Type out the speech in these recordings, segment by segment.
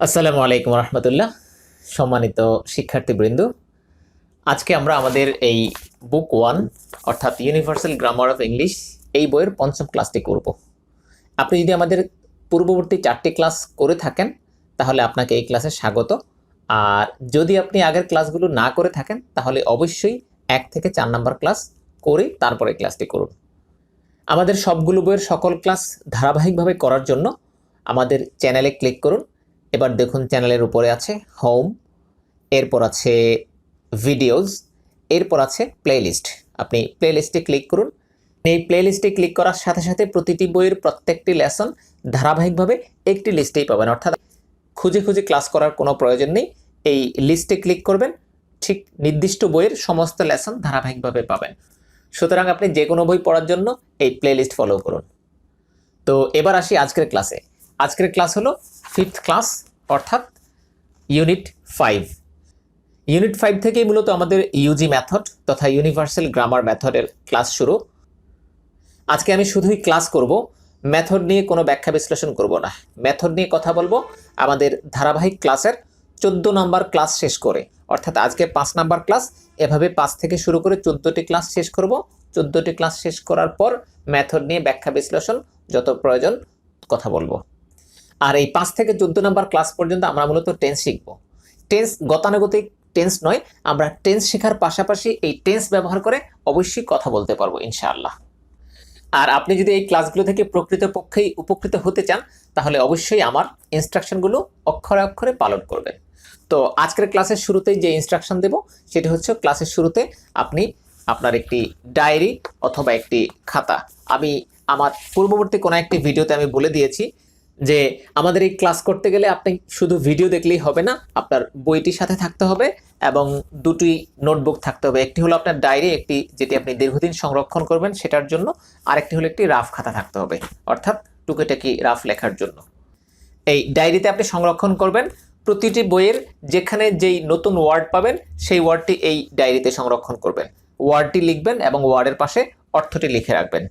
আসসালামু আলাইকুম রহমতুল্লাহ। সম্মানিত শিক্ষার্থীবৃন্দ, আজকে আমরা আমাদের এই বুক 1 অর্থাৎ ইউনিভার্সাল গ্রামার অফ ইংলিশ এই বইয়ের পঞ্চম ক্লাসটি করব। আপনি যদি আমাদের পূর্ববর্তী 4টি ক্লাস করে থাকেন তাহলে আপনাকে এই ক্লাসে স্বাগত। আর যদি আপনি আগের ক্লাসগুলো না করে থাকেন তাহলে অবশ্যই 1 থেকে 4 নম্বর ক্লাস করে তারপরে ক্লাসটি করুন। আমাদের সবগুলো বইয়ের সকল ক্লাস ধারাবাহিকভাবে করার জন্য আমাদের চ্যানেলে ক্লিক করুন। এবার দেখুন চ্যানেলের উপরে আছে হোম, এরপর আছে ভিডিওস, এরপর আছে প্লেলিস্ট। আপনি প্লেলিস্টে ক্লিক করুন। এই প্লেলিস্টে ক্লিক করার সাথে সাথে প্রতিটি বইয়ের প্রত্যেকটি লেসন ধারাবাহিকভাবে একটি লিস্টেই পাবেন, অর্থাৎ খুঁজে খুঁজে ক্লাস করার কোনো প্রয়োজন নেই। এই লিস্টে ক্লিক করবেন, ঠিক নির্দিষ্ট বইয়ের সমস্ত লেসন ধারাবাহিকভাবে পাবেন। সুতরাং আপনি যে কোনো বই পড়ার জন্য এই প্লেলিস্ট ফলো করুন। তো এবার আসি আজকের ক্লাসে। আজকের ক্লাস হলো 5th ক্লাস অর্থাৎ ইউনিট 5। ইউনিট 5 থেকেই মূলত আমাদের ইউজি মেথড তথা ইউনিভার্সাল গ্রামার মেথডের ক্লাস শুরু। আজকে আমি শুধুই ক্লাস করব, মেথড নিয়ে কোনো ব্যাখ্যা বিশ্লেষণ করব না। মেথড নিয়ে কথা বলবো আমাদের ধারাবাহিক ক্লাসের 14 নম্বর ক্লাস শেষ করে, অর্থাৎ আজকে 5 নম্বর ক্লাস, এভাবে 5 থেকে শুরু করে 14টি ক্লাস শেষ করব। 14টি ক্লাস শেষ করার পর মেথড নিয়ে ব্যাখ্যা বিশ্লেষণ যত প্রয়োজন কথা বলবো। আর এই 5 থেকে 14 নম্বর ক্লাস পর্যন্ত আমরা মূলত টেন্স শিখব। টেন্স গতানুগতিক টেন্স নয়, আমরা টেন্স শেখার পাশাপাশি এই টেন্স ব্যবহার করে অবশ্যই কথা বলতে পারবো ইনশাআল্লাহ। আর আপনি যদি এই ক্লাসগুলো থেকে প্রকৃতপক্ষেই উপকৃত হতে চান তাহলে অবশ্যই আমার ইনস্ট্রাকশনগুলো অক্ষরে অক্ষরে পালন করবেন। তো আজকের ক্লাসের শুরুতেই যে ইনস্ট্রাকশন দেব সেটি হচ্ছে, ক্লাসের শুরুতে আপনি আপনার একটি ডায়েরি অথবা একটি খাতা, আমি আমার পূর্ববর্তী কোনো একটি ভিডিওতে আমি বলে দিয়েছি যে আমাদের এই ক্লাস করতে গেলে আপনি শুধু ভিডিও দেখলেই হবে না, আপনার বইটির সাথে থাকতে হবে এবং দুটি নোটবুক থাকতে হবে। একটি হলো আপনার ডায়েরি, একটি যেটি আপনি দীর্ঘদিন সংরক্ষণ করবেন সেটার জন্য, আরেকটি হলো একটি রাফ খাতা থাকতে হবে, অর্থাৎ টুকিটাকি রাফ লেখার জন্য। এই ডায়েরিতে আপনি সংরক্ষণ করবেন প্রতিটি বইয়ের যেখানে যেই নতুন ওয়ার্ড পাবেন সেই ওয়ার্ডটি এই ডায়েরিতে সংরক্ষণ করবেন। ওয়ার্ডটি লিখবেন এবং ওয়ার্ডের পাশে অর্থটি লিখে রাখবেন,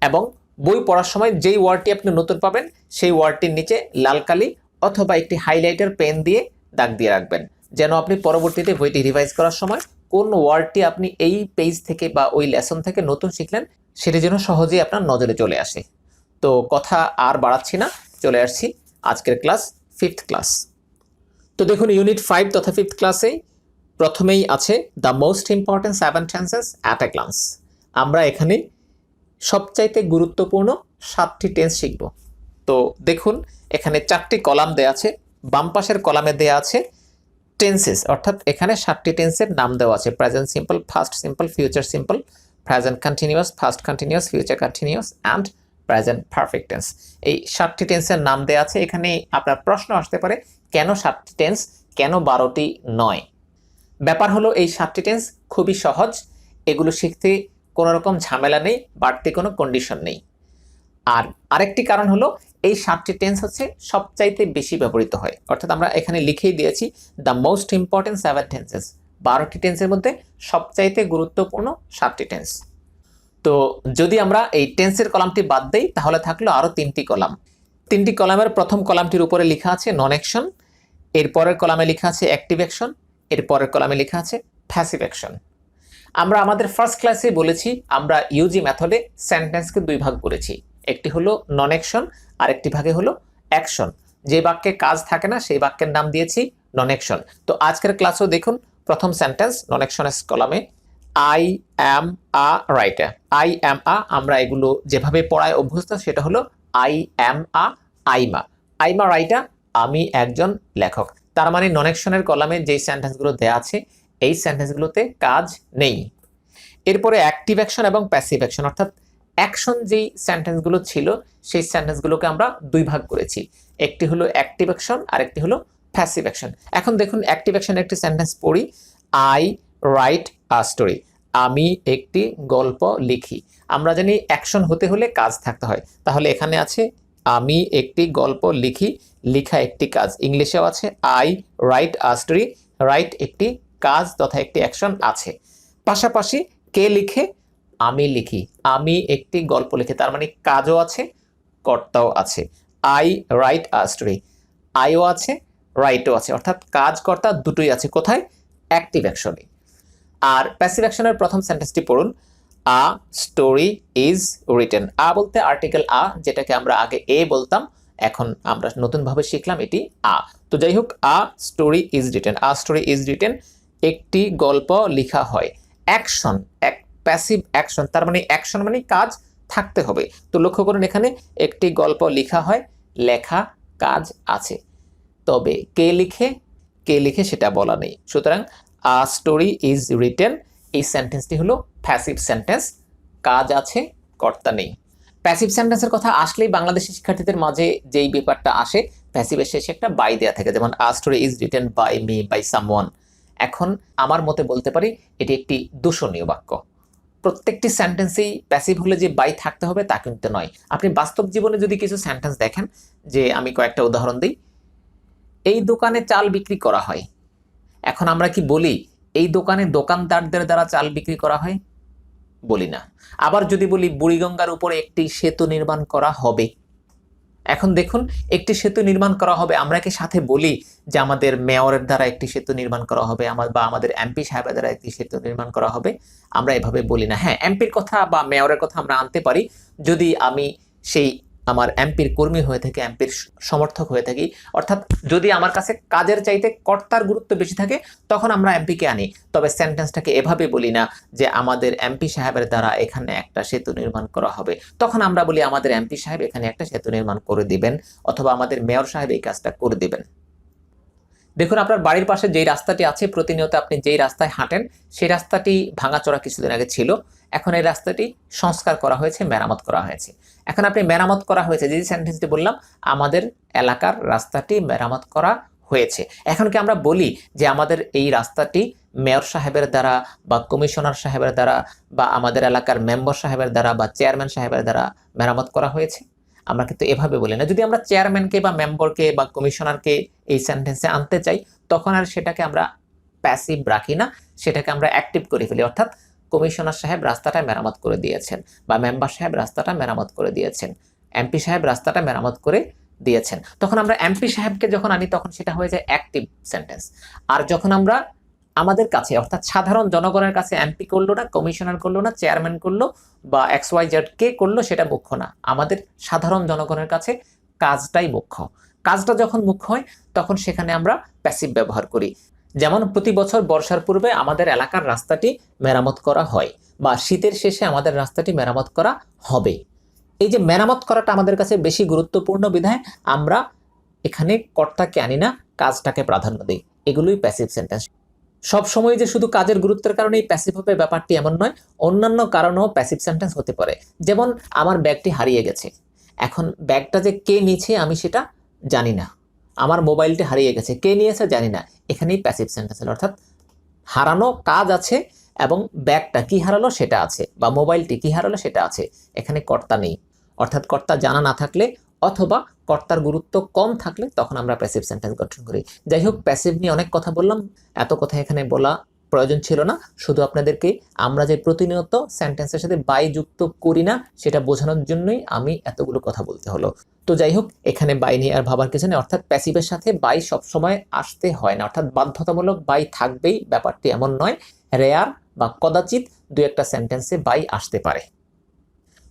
এবং বই পড়ার সময় যেই ওয়ার্ডটি আপনি নতুন পাবেন সেই ওয়ার্ডটির নিচে লাল কালি অথবা একটি হাইলাইটার পেন দিয়ে দাগ দিয়ে রাখবেন, যেন আপনি পরবর্তীতে বইটি রিভাইজ করার সময় কোন ওয়ার্ডটি আপনি এই পেজ থেকে বা ওই লেসন থেকে নতুন শিখলেন সেটি যেন সহজেই আপনার নজরে চলে আসে। তো কথা আর বাড়াচ্ছি না, চলে আসছি আজকের ক্লাস 5th ক্লাস। তো দেখুন ইউনিট 5 তথা 5th ক্লাসে প্রথমেই আছে the most important 7 tenses at a glance. আমরা এখানে সবচাইতে গুরুত্বপূর্ণ 7টি টেন্স শিখব। তো দেখুন এখানে 4টি কলাম দেওয়া আছে। বাম পাশের কলামে দেওয়া আছে টেন্সেস, অর্থাৎ এখানে 7টি টেন্সের নাম দেওয়া আছে: present simple, past simple, future simple, present continuous, past continuous, future continuous and present perfect tense. এই 7টি টেন্সের নাম দেওয়া আছে। এখানে আপনার প্রশ্ন আসতে পারে কেন 7টি টেন্স, কেন 12টি নয়? ব্যাপার হলো এই 7টি টেন্স খুবই সহজ, এগুলো শিখতে কোনো রকম ঝামেলা নেই, বাড়তি কোনো কন্ডিশন নেই। আর আরেকটি কারণ হলো এই 7টি টেন্স হচ্ছে সবচাইতে বেশি ব্যবহৃত হয়, অর্থাৎ আমরা এখানে লিখেই দিয়েছি দ্য মোস্ট ইম্পর্টেন্ট 7 টেন্সেস। 12টি টেন্সের মধ্যে সবচাইতে গুরুত্বপূর্ণ 7টি টেন্স। তো যদি আমরা এই টেন্সের কলামটি বাদ দেই তাহলে থাকলো আরও 3টি কলাম। 3টি কলামের প্রথম কলামটির উপরে লেখা আছে নন অ্যাকশন, এরপরের কলামে লেখা আছে অ্যাক্টিভ অ্যাকশন, এরপরের কলামে লেখা আছে প্যাসিভ অ্যাকশন। আমরা আমাদের ফার্স্ট ক্লাসে বলেছি আমরা ইউজি মেথডে সেন্টেন্সকে 2 ভাগ করেছি, একটি হলো নন অ্যাকশন আর একটি ভাগে হলো অ্যাকশন। যে বাক্যে কাজ থাকে না সেই বাক্যের নাম দিয়েছি নন অ্যাকশন। তো আজকের ক্লাসেও দেখুন প্রথম সেন্টেন্স নন অ্যাকশনের কলামে I am a writer. I am a আমরা এগুলো যেভাবে পড়ায় অভ্যস্ত সেটা হলো আই অ্যাম আ আইমা। আইমা রাইটার, আমি একজন লেখক। তার মানে নন অ্যাকশনের কলামে যেই সেন্টেন্সগুলো দেওয়া আছে এই সেন্টেন্সগুলোতে কাজ নেই। এরপরে অ্যাক্টিভ অ্যাকশন এবং প্যাসিভ অ্যাকশন, অর্থাৎ অ্যাকশন যেই সেন্টেন্সগুলো ছিল সেই সেন্টেন্সগুলোকে আমরা 2 ভাগ করেছি, একটি হলো অ্যাক্টিভ অ্যাকশন আর একটি হলো প্যাসিভ অ্যাকশন। এখন দেখুন অ্যাক্টিভ অ্যাকশনের একটি সেন্টেন্স পড়ি, আই রাইট আ স্টোরি, আমি একটি গল্প লিখি। আমরা জানি অ্যাকশন হতে হলে কাজ থাকতে হয়, তাহলে এখানে আছে আমি একটি গল্প লিখি, লিখা একটি কাজ। ইংলিশেও আছে I right a story, right একটি কাজ তথা একটি অ্যাকশন আছে। পাশাপাশি কে লিখে? আমি লিখি, আমি একটি গল্প লিখি, তার মানে কাজও আছে কর্তাও আছে। আই রাইট আ স্টোরি, আইও আছে রাইটও আছে, অর্থাৎ কাজ কর্তা দুটোই আছে। কোথায়? অ্যাক্টিভ অ্যাকশনে। আর প্যাসিভ অ্যাকশনের প্রথম সেন্টেন্সটি পড়ুন, আ স্টোরি ইজ রিটেন। আ বলতে আর্টিকেল আ, যেটাকে আমরা আগে এ বলতাম, এখন আমরা নতুনভাবে শিখলাম এটি আ। তো যাই হোক, আ story is written, a story is written, একটি গল্প লেখা হয়। অ্যাকশন, এক প্যাসিভ অ্যাকশন, তার মানে অ্যাকশন মানে কাজ থাকতে হবে। তো লক্ষ্য করুন এখানে একটি গল্প লেখা হয়, লেখা কাজ আছে, তবে কে লিখে, কে লিখে সেটা বলা নেই। সুতরাং আ স্টোরি ইজ রিটেন এই সেন্টেন্সটি হলো প্যাসিভ সেন্টেন্স, কাজ আছে কর্তা নেই। প্যাসিভ সেন্টেন্সের কথা আসলেই বাংলাদেশি শিক্ষার্থীদের মাঝে যেই ব্যাপারটা আসে, প্যাসিভের শেষে একটা বাই দেয়া থাকে, যেমন a story is written by me, by someone. এখন আমার মতে বলতে পারি এটি একটি দূষণীয় বাক্য। প্রত্যেকটি সেন্টেন্সেই প্যাসিভ হলে যে বাই থাকতে হবে তা কিন্তু নয়। আপনি বাস্তব জীবনে যদি কিছু সেন্টেন্স দেখেন, যে আমি কয়েকটা উদাহরণ দিই, এই দোকানে চাল বিক্রি করা হয়। এখন আমরা কি বলি এই দোকানে দোকানদারদের দ্বারা চাল বিক্রি করা হয়? বলি না। আবার যদি বলি বুড়িগঙ্গার উপরে একটি সেতু নির্মাণ করা হবে, এখন দেখুন একটি সেতু নির্মাণ করা হবে, আমরা কি সাথে বলি যে আমাদের মেয়রের দ্বারা একটি সেতু নির্মাণ করা হবে, বা আমাদের এমপি সাহেবের দ্বারা একটি সেতু নির্মাণ করা হবে? আমরা এভাবে বলি না। হ্যাঁ, এমপির কথা বা মেয়রের কথা আমরা আনতে পারি যদি আমি সেই আমার এমপির কর্মী হয়ে থাকি, এমপির সমর্থক হয়ে থাকি, অর্থাৎ যদি আমার কাছে কাজের চাইতে কর্তার গুরুত্ব বেশি থাকে, তখন আমরা এমপিকে আনি। তবে সেন্টেন্সটাকে এভাবে বলি না যে আমাদের এমপি সাহেবের দ্বারা এখানে একটা সেতু নির্মাণ করা হবে, তখন আমরা বলি আমাদের এমপি সাহেব এখানে একটা সেতু নির্মাণ করে দিবেন, অথবা আমাদের মেয়র সাহেব এই কাজটা করে দিবেন। দেখুন আপনার বাড়ির পাশে যেই রাস্তাটি আছে, প্রতিনিয়ত আপনি যেই রাস্তায় হাঁটেন, সেই রাস্তাটি ভাঙাচোরা কিছুদিন আগে ছিল, এখন এই রাস্তাটি সংস্কার করা হয়েছে, মেরামত করা হয়েছে। এখন আপনি মেরামত করা হয়েছে, যে সেন্টেন্সটি বললাম, আমাদের এলাকার রাস্তাটি মেরামত করা হয়েছে, এখন কি আমরা বলি যে আমাদের এই রাস্তাটি মেয়র সাহেবের দ্বারা বা কমিশনার সাহেবের দ্বারা বা আমাদের এলাকার মেম্বার সাহেবের দ্বারা বা চেয়ারম্যান সাহেবের দ্বারা মেরামত করা হয়েছে? আমরা কিন্তু এভাবে বলি না। যদি আমরা চেয়ারম্যানকে বা মেম্বারকে বা কমিশনারকে এই সেন্টেন্সে আনতে চাই, তখন আর সেটাকে আমরা প্যাসিভ রাখি না, সেটাকে আমরা অ্যাক্টিভ করে ফেলি। অর্থাৎ কমিশনার সাহেব রাস্তাটা মেরামত করে দিয়েছেন, বা মেম্বার সাহেব রাস্তাটা মেরামত করে দিয়েছেন, এমপি সাহেব রাস্তাটা মেরামত করে দিয়েছেন। তখন আমরা এমপি সাহেবকে যখন আনি, তখন সেটা হয়ে যায় অ্যাক্টিভ সেন্টেন্স। আর যখন আমরা আমাদের কাছে, অর্থাৎ সাধারণ জনগণের কাছে এমপি করলো না, কমিশনার করলো না, চেয়ারম্যান করলো বা XYZ কে করলো সেটা মুখ্য না, আমাদের সাধারণ জনগণের কাছে কাজটাই মুখ্য। কাজটা যখন মুখ্য হয়, তখন সেখানে আমরা প্যাসিভ ব্যবহার করি। যেমন প্রতি বছর বর্ষার পূর্বে আমাদের এলাকার রাস্তাটি মেরামত করা হয়, বা শীতের শেষে আমাদের রাস্তাটি মেরামত করা হবে। এই যে মেরামত করাটা আমাদের কাছে বেশি গুরুত্বপূর্ণ বিধায় আমরা এখানে কর্তাকে আনি না, কাজটাকে প্রাধান্য দিই। এগুলোই প্যাসিভ সেন্টেন্স। সব সময় যে শুধু কাজের গুরুত্বের কারণেই প্যাসিভ হবে ব্যাপারটি এমন নয়, অন্যান্য কারণেও প্যাসিভ সেন্টেন্স হতে পারে। যেমন আমার ব্যাগটি হারিয়ে গেছে, এখন ব্যাগটা যে কে নিয়েছে আমি সেটা জানি না, আমার মোবাইলটি হারিয়ে গেছে, কে নিয়েছে জানি না, এখানেই প্যাসিভ সেন্টেন্স। অর্থাৎ হারানো কাজ আছে এবং ব্যাগটা কি হারালো সেটা আছে, বা মোবাইলটি কি হারালো সেটা আছে, এখানে কর্তা নেই। অর্থাৎ কর্তা জানা না থাকলে অথবা কর্তার গুরুত্ব কম থাকলে তখন আমরা প্যাসিভ সেন্টেন্স গঠন করি। যাই হোক, প্যাসিভ নিয়ে অনেক কথা বললাম, এত কথা এখানে বলা প্রয়োজন ছিল না। শুধু আপনাদেরকে আমরা যে প্রতিনিয়ত সেন্টেন্সের সাথে বাই যুক্ত করি না সেটা বোঝানোর জন্যই আমি এতগুলো কথা বলতে হলো। তো যাই হোক, এখানে বাই নিয়ে আর ভাবার কিছু নেই। অর্থাৎ প্যাসিভের সাথে বাই সবসময় আসতে হয় না, অর্থাৎ বাধ্যতামূলক বাই থাকবেই, ব্যাপারটি এমন নয়। রেয়ার বা কদাচিৎ দু একটা সেন্টেন্সে বাই আসতে পারে।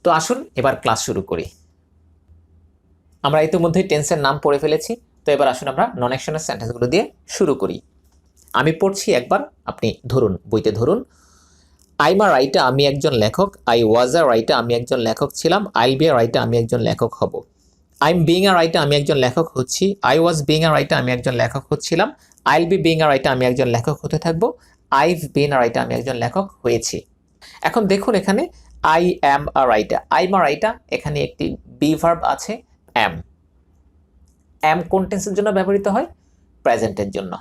তো আসুন এবার ক্লাস শুরু করি। আমরা ইতিমধ্যে টেন্সের নাম পড়ে ফেলেছি, তো এবার আসুন আমরা নন অ্যাকশনের সেন্টেন্সগুলো দিয়ে শুরু করি। আমি পড়ছি একবার, আপনি ধরুন, বইতে ধরুন। আই এম আ রাইটার, আমি একজন লেখক। আই ওয়াজ আ রাইটার, আমি একজন লেখক ছিলাম। আইল বি আ রাইটার, আমি একজন লেখক হব। I am being a writer, আমি একজন লেখক হচ্ছি। I was being a writer, আমি একজন লেখক হচ্ছিলাম। আইল বি বিং আ রাইটার, আমি একজন লেখক হতে থাকবো। আইভ বিন আ রাইটার, আমি একজন লেখক হয়েছি। এখন দেখুন এখানে I am a writer, I am a writer, এখানে একটি বি ভার্ব আছে অ্যাম। অ্যাম কোন টেন্সের জন্য ব্যবহৃত হয়? প্রেজেন্টের জন্য।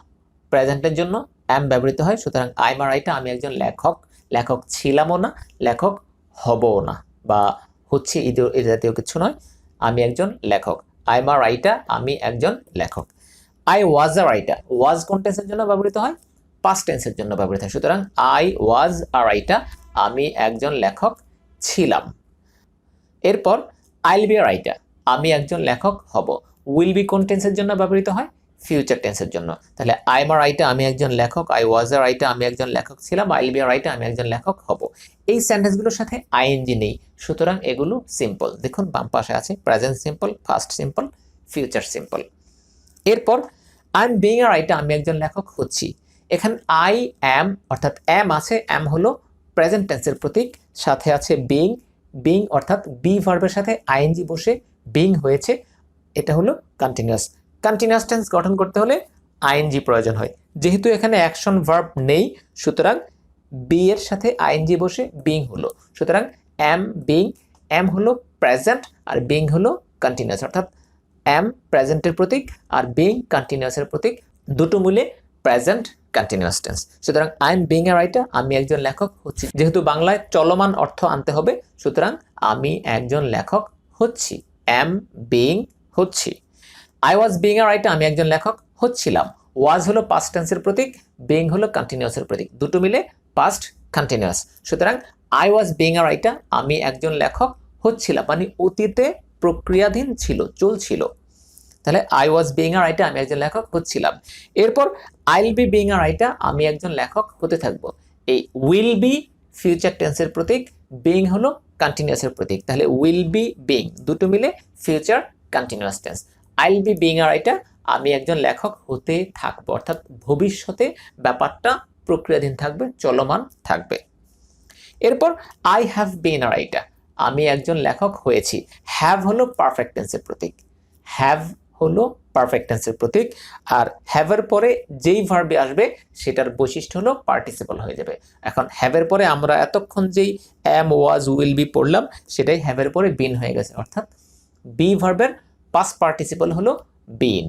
প্রেজেন্টের জন্য অ্যাম ব্যবহৃত হয়। সুতরাং আই এম আ রাইটার, আমি একজন লেখক। লেখক ছিলামও না, লেখক হবও না, বা হচ্ছে এই জাতীয় কিছু নয়, আমি একজন লেখক। আই এম আ রাইটার, আমি একজন লেখক। আই ওয়াজ আ রাইটার, ওয়াজ কোন টেন্সের জন্য ব্যবহৃত হয়? পাস্ট টেন্সের জন্য ব্যবহৃত হয়। সুতরাং আই ওয়াজ আ রাইটার, আমি একজন লেখক ছিলাম। এরপর আইল বি আ রাইটার, আমি একজন লেখক হব। উইল বি কোন টেন্সের জন্য ব্যবহৃত হয়? ফিউচার টেন্সের জন্য। তাহলে আই এম আ রাইটার আমি একজন লেখক, আই ওয়াজ আ রাইটার আমি একজন লেখক ছিলাম, I will be a writer আমি একজন লেখক হব। এই সেন্টেন্সগুলোর সাথে আইএনজি নেই, সুতরাং এগুলো সিম্পল। দেখুন বাম পাশে আছে present simple, past simple, future simple. এরপর I am being a writer আমি একজন লেখক হচ্ছি। এখানে আই অ্যাম অর্থাৎ অ্যাম আছে, অ্যাম হলো প্রেজেন্ট টেন্সের প্রতীক, সাথে আছে বিং, বিং অর্থাৎ বি ভার্বের সাথে আইএনজি বসে বিং হয়েছে, এটা হলো কন্টিনিউয়াস। কন্টিনিউয়াস টেন্স গঠন করতে হলে আইএনজি প্রয়োজন হয়। যেহেতু এখানে অ্যাকশন ভার্ব নেই, সুতরাং বি এর সাথে আইএনজি বসে বিং হলো, সুতরাং অ্যাম বিং, অ্যাম হলো প্রেজেন্ট আর বিং হলো কন্টিনিউয়াস, অর্থাৎ অ্যাম প্রেজেন্টের প্রতীক আর বিং কন্টিনিউয়াসের প্রতীক, দুটো মিলে প্রেজেন্ট কন্টিনিউয়াস টেন্স। সুতরাং I am being a writer আমি একজন লেখক হচ্ছি। যেহেতু বাংলায় চলমান অর্থ আনতে হবে, সুতরাং আমি একজন লেখক হচ্ছি, অ্যাম বিং হচ্ছি। I was being a writer আমি একজন লেখক হচ্ছিলাম। ওয়াজ হলো পাস্ট টেন্সের প্রতীক, বিং হলো কন্টিনিউয়াসের প্রতীক, দুটো মিলে পাস্ট কন্টিনিউয়াস। সুতরাং I was being a writer আমি একজন লেখক হচ্ছিলাম, মানে অতীতে প্রক্রিয়াধীন ছিল, চলছিল। তাহলে I was being a writer আমি একজন লেখক হচ্ছিলাম। এরপর I will be being a writer আমি একজন লেখক হতে থাকবো। এই উইল বি ফিউচার টেন্সের প্রতীক, বিং হলো কন্টিনিউয়াসের প্রতীক, তাহলে উইল বি বিং দুটো মিলে future continuous tense. I will be being a writer আমি একজন লেখক হতে থাকবো, অর্থাৎ ভবিষ্যতে ব্যাপারটা প্রক্রিয়াধীন থাকবে, চলমান থাকবে। এরপর I have been a writer আমি একজন লেখক হয়েছি। হ্যাভ হলো পারফেক্ট টেন্সের প্রতীক, হ্যাভ হলো পারফেক্ট টেন্সের প্রতীক, আর হ্যাভের পরে যেই ভার্বি আসবে সেটার বৈশিষ্ট্য হলো পার্টিসিপল হয়ে যাবে। এখন হ্যাভের পরে আমরা এতক্ষণ যেই অ্যাম ওয়াজ উইল বি পড়লাম, সেটাই হ্যাভের পরে বিন হয়ে গেছে, অর্থাৎ বি ভার্বের পাস্ট পার্টিসিপল হলো বিন,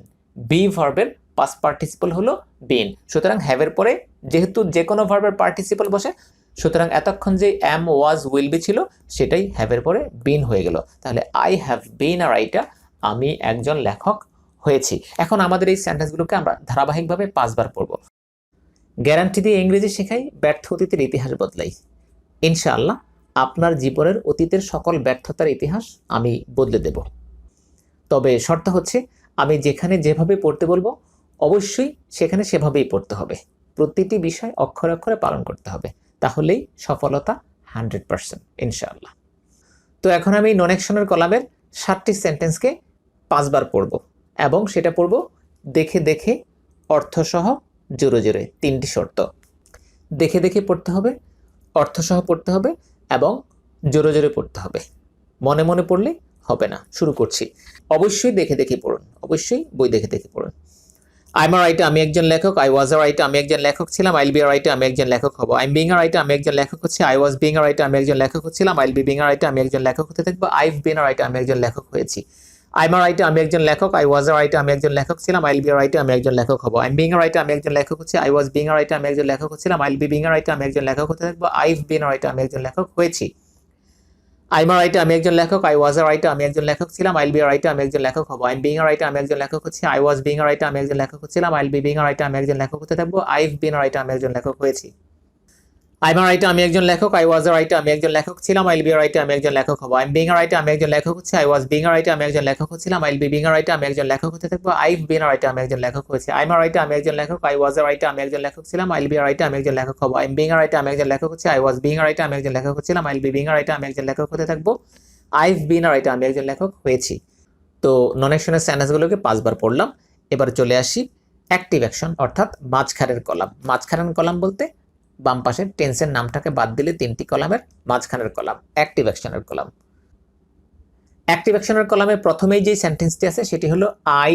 বি ভার্বের পাস্ট পার্টিসিপল হলো বিন। সুতরাং হ্যাভের পরে যেহেতু যে কোনো ভার্বের পার্টিসিপল বসে, সুতরাং এতক্ষণ যে অ্যাম ওয়াজ উইল বি ছিল সেটাই হ্যাভের পরে বিন হয়ে গেল। তাহলে I have been a writer আমি একজন লেখক হয়েছি। এখন আমাদের এই সেন্টেন্সগুলোকে আমরা ধারাবাহিকভাবে 5 বার পড়ব। গ্যারান্টি দিয়ে ইংরেজি শেখাই, ব্যর্থ অতীতের ইতিহাস বদলাই। ইনশাআল্লাহ আপনার জীবনের অতীতের সকল ব্যর্থতার ইতিহাস আমি বদলে দেব। তবে শর্ত হচ্ছে আমি যেখানে যেভাবে পড়তে বলবো অবশ্যই সেখানে সেভাবেই পড়তে হবে, প্রতিটি বিষয় অক্ষরে অক্ষরে পালন করতে হবে, তাহলেই সফলতা 100% ইনশাআল্লাহ। তো এখন আমি নন অ্যাকশনের কলামের 7টি সেন্টেন্সকে 5 বার পড়ব, এবং সেটা পড়ব দেখে দেখে, অর্থসহ, জোরে জোরে। 3টি শর্ত, দেখে দেখে পড়তে হবে, অর্থসহ পড়তে হবে এবং জোরে জোরে পড়তে হবে। মনে মনে পড়লে হবে না। শুরু করছি। অবশ্যই দেখে দেখে পড়ুন, অবশ্যই বই দেখে দেখে পড়ুন। আই এম আ রাইটার আমি একজন লেখক, আই ওয়াজ আ রাইটার আমি একজন লেখক ছিলাম, I will be a writer আমি একজন লেখক হব। I am being a writer আমি একজন লেখক হচ্ছি, I was being a writer আমি একজন লেখক হচ্ছিলাম, I will be being a writer আমি একজন লেখক হতে থাকবো, I have been a writer আমি একজন লেখক হয়েছি। আই এম আ রাইটার আমি একজন লেখক, আই ওয়াজ আ রাইটার আমি একজন লেখক ছিলাম, I will be a writer আমি একজন লেখক হব। I am being a writer আমি একজন লেখক হচ্ছি, I was being a writer আমি একজন লেখক হচ্ছিলাম, I will be being a writer আমি একজন লেখক হতে থাকবো, I have been a writer আমি একজন লেখক হয়েছি। আই এম আ রাইটার আমি একজন লেখক, আই ওয়াজ আ রাইটার আমি একজন লেখক ছিলাম, I will be a writer আমি একজন লেখক হব। I am being a writer আমি একজন লেখক হচ্ছি, I was being a writer আমি একজন লেখক হচ্ছিলাম, I will be being a writer আমি একজন লেখক হতে থাকবো, I have been a writer আমি একজন লেখক হয়েছি। আই এম আ রাইটার আমি একজন লেখক, আই ওয়াজ আ রাইটার আমি একজন লেখক ছিলাম, I will be a writer আমি একজন লেখক হব। I am being a writer আমি একজন লেখক হচ্ছি, I was being a writer আমি একজন লেখক হচ্ছিলাম, I will be being a writer আমি একজন লেখক হতে থাকবো, I have been a writer আমি একজন লেখক হয়েছি। আই এম আ রাইটার আমি একজন লেখক, আই ওয়াজ আ রাইটার আমি একজন লেখক ছিলাম, I will be a writer আমি একজন লেখক হব। I am being a writer আমি একজন লেখক হচ্ছি, I was being a writer আমি একজন লেখক হচ্ছিলাম, I will be being a writer আমি একজন লেখক হতে থাকবো, I have been a writer আমি একজন লেখক হয়েছি। তো নন অ্যাকশনের সেন্টেন্সগুলোকে 5 বার পড়লাম। এবার চলে আসি অ্যাক্টিভ অ্যাকশন, অর্থাৎ মাঝখানের কলাম। মাঝখানের কলাম বলতে বাম পাশের টেন্সের নামটাকে বাদ দিলে 3টি কলামের মাঝখানের কলাম, অ্যাক্টিভ অ্যাকশনের কলাম। অ্যাক্টিভ অ্যাকশনের কলামে প্রথমেই যে সেন্টেন্সটি আছে সেটি হলো আই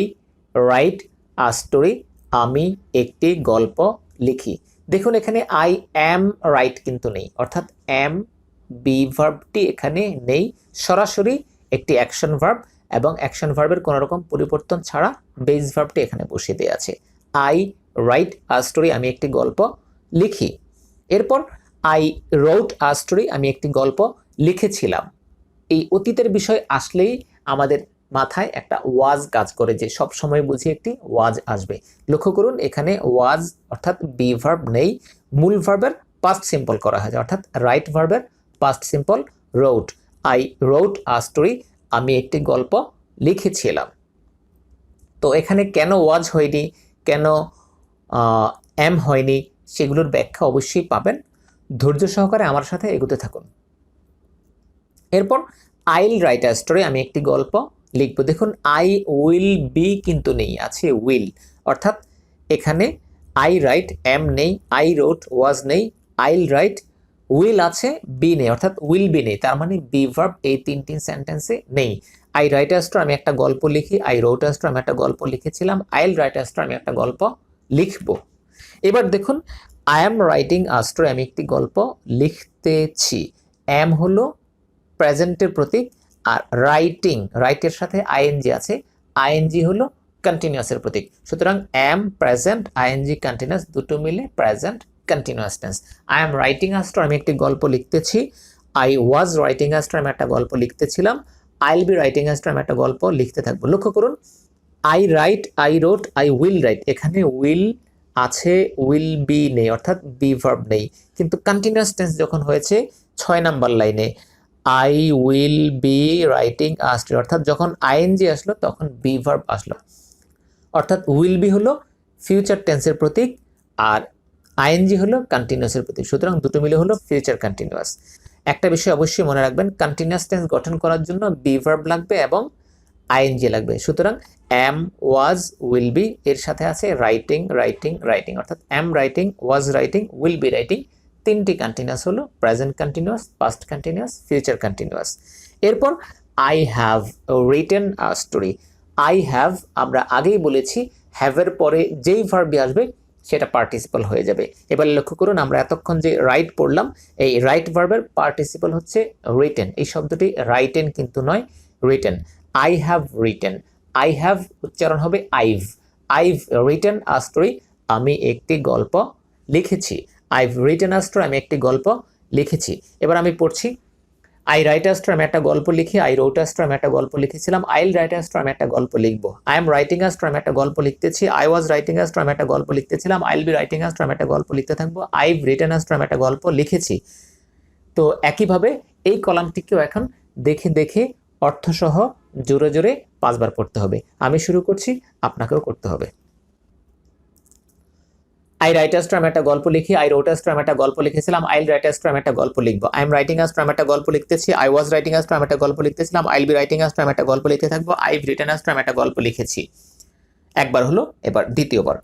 রাইট আ স্টোরি, আমি একটি গল্প লিখি। দেখুন এখানে আই অ্যাম রাইট কিন্তু নেই, অর্থাৎ অ্যাম বি ভার্বটি এখানে নেই, সরাসরি একটি অ্যাকশন ভার্ব, এবং অ্যাকশন ভার্বের কোনো রকম পরিবর্তন ছাড়া বেস ভার্বটি এখানে বসিয়ে দেওয়া আছে। আই রাইট আ স্টোরি, আমি একটি গল্প লিখি। এরপর আই রোট আ স্টোরি, আমি একটি গল্প লিখেছিলাম। এই অতীতের বিষয় আসলেই আমাদের মাথায় একটা ওয়াজ কাজ করে, যে সব সময় বুঝি একটি ওয়াজ আসবে। লক্ষ্য করুন এখানে ওয়াজ অর্থাৎ বি ভার্ব নেই, মূল ভার্বের পাস্ট সিম্পল করা হয়েছে, অর্থাৎ রাইট ভার্বের past simple wrote. I wrote a story, আমি একটি গল্প লিখেছিলাম। তো এখানে কেন ওয়াজ হয়নি, কেন এম হয়নি, সেগুলোর ব্যাখ্যা অবশ্যই পাবেন। ধৈর্য সহকারে আমার সাথে এগোতে থাকুন। এরপর আইল রাইট আ স্টোরি, আমি একটি গল্প লিখব। দেখুন আই উইল বি কিন্তু নেই, আছে উইল, অর্থাৎ এখানে আই রাইট এম নেই, আই রোট ওয়াজ নেই, আইল রাইট উইল আছে, বি নেই, অর্থাৎ উইল বি নেই, তার মানে বি ভার্ব এই তিনটি সেন্টেন্সে নেই। আই রাইট আ স্টোরি, আমি একটা গল্প লিখি, আই রোট আ স্টোরি, আমি একটা গল্প লিখেছিলাম, আইল রাইট আ স্টোরি, আমি একটা গল্প লিখব। এবার দেখুন I am writing a story, আমি একটি গল্প লিখতেছি। এম হলো প্রেজেন্টের প্রতীক, আর রাইটিং, রাইটের সাথে আইএনজি আছে, আইএনজি হলো কন্টিনিউয়াসের প্রতীক। সুতরাং এম প্রেজেন্ট আইএনজি কন্টিনিউয়াস দুটো মিলে present continuous tense. I am writing a story, আমি একটি গল্প লিখতেছি। I was writing a story, আমি একটা গল্প লিখতেছিলাম। I will be writing a story, আমি একটা গল্প লিখতে থাকবো। লক্ষ্য করুন I write, I wrote, I will write, এখানে উইল আছে, উইল বি নেই, অর্থাৎ বি ভার্ব নেই। কিন্তু কন্টিনিউয়াস টেন্স যখন হয়েছে 6 নাম্বার লাইনে I will be writing a story, অর্থাৎ যখন আইএনজি আসলো তখন বি ভার্ব আসলো, অর্থাৎ উইল বি হলো ফিউচার টেন্সের প্রতীক আর আইএনজি হলো কন্টিনিউয়াসের প্রতীক। সুতরাং দুটো মিলে হলো ফিউচার কন্টিনিউয়াস। একটা বিষয় অবশ্যই মনে রাখবেন, কন্টিনিউয়াস টেন্স গঠন করার জন্য বি ভার্ব লাগবে এবং আইএনজি লাগবে। সুতরাং এম ওয়াজ উইল বি এর সাথে আছে রাইটিং রাইটিং রাইটিং, অর্থাৎ am writing, was writing, will be writing, তিনটি কন্টিনিউয়াস হলো present continuous, past continuous, future continuous. এরপর I have written a story. I have আমরা আগেই বলেছি হ্যাভের পরে যেই ভার্বই আসবে সেটা পার্টিসিপল হয়ে যাবে। এবার লক্ষ্য করুন আমরা এতক্ষণ যে রাইট পড়লাম, এই রাইট ভার্বের পার্টিসিপল হচ্ছে রিটেন। এই শব্দটি রাইটেন কিন্তু নয়, written. I have written, I have উচ্চারণ হবে I've, I've written a story, আমি একটি গল্প লিখেছি। আইভ রিটেন আ স্টোরি, আমি একটি গল্প লিখেছি। এবার আমি পড়ছি আই রাইট আ স্টোরি, আমি একটা গল্প লিখি। আই রোট আ স্টোরি, আমি একটা গল্প লিখেছিলাম। আইল রাইট আ স্টোরি, আমি একটা গল্প লিখবো। I am writing a story, আমি একটা গল্প লিখতেছি। I was writing a story, আমি একটা গল্প লিখতেছিলাম। আইল বি রাইটিং আ স্টোরি, আমি একটা গল্প লিখতে থাকবো। আইভ রিটেন আ স্টোরি, আমি একটা গল্প লিখেছি। তো একইভাবে এই কলামটিকেও এখন দেখে দেখে অর্থসহ জোরে জোরে 5 বার পড়তে হবে। আমি শুরু করছি, আপনাকেও করতে হবে। আই রাইট আ স্টোরি, আমি একটা গল্প লিখি। আই রোট আ স্টোরি, আমি একটা গল্প লিখেছিলাম। আইল রাইট আ স্টোরি, আমি একটা গল্প লিখবো। I am writing a story, আমি একটা গল্প লিখতেছি। I was writing a story, আমি একটা গল্প লিখতেছিলাম। আইল বি রাইটিং আ স্টোরি, আমি একটা গল্প লিখতে থাকবো। আইভ রিটেন আ স্টোরি, আমি একটা গল্প লিখেছি। একবার হলো, এবার দ্বিতীয়বার।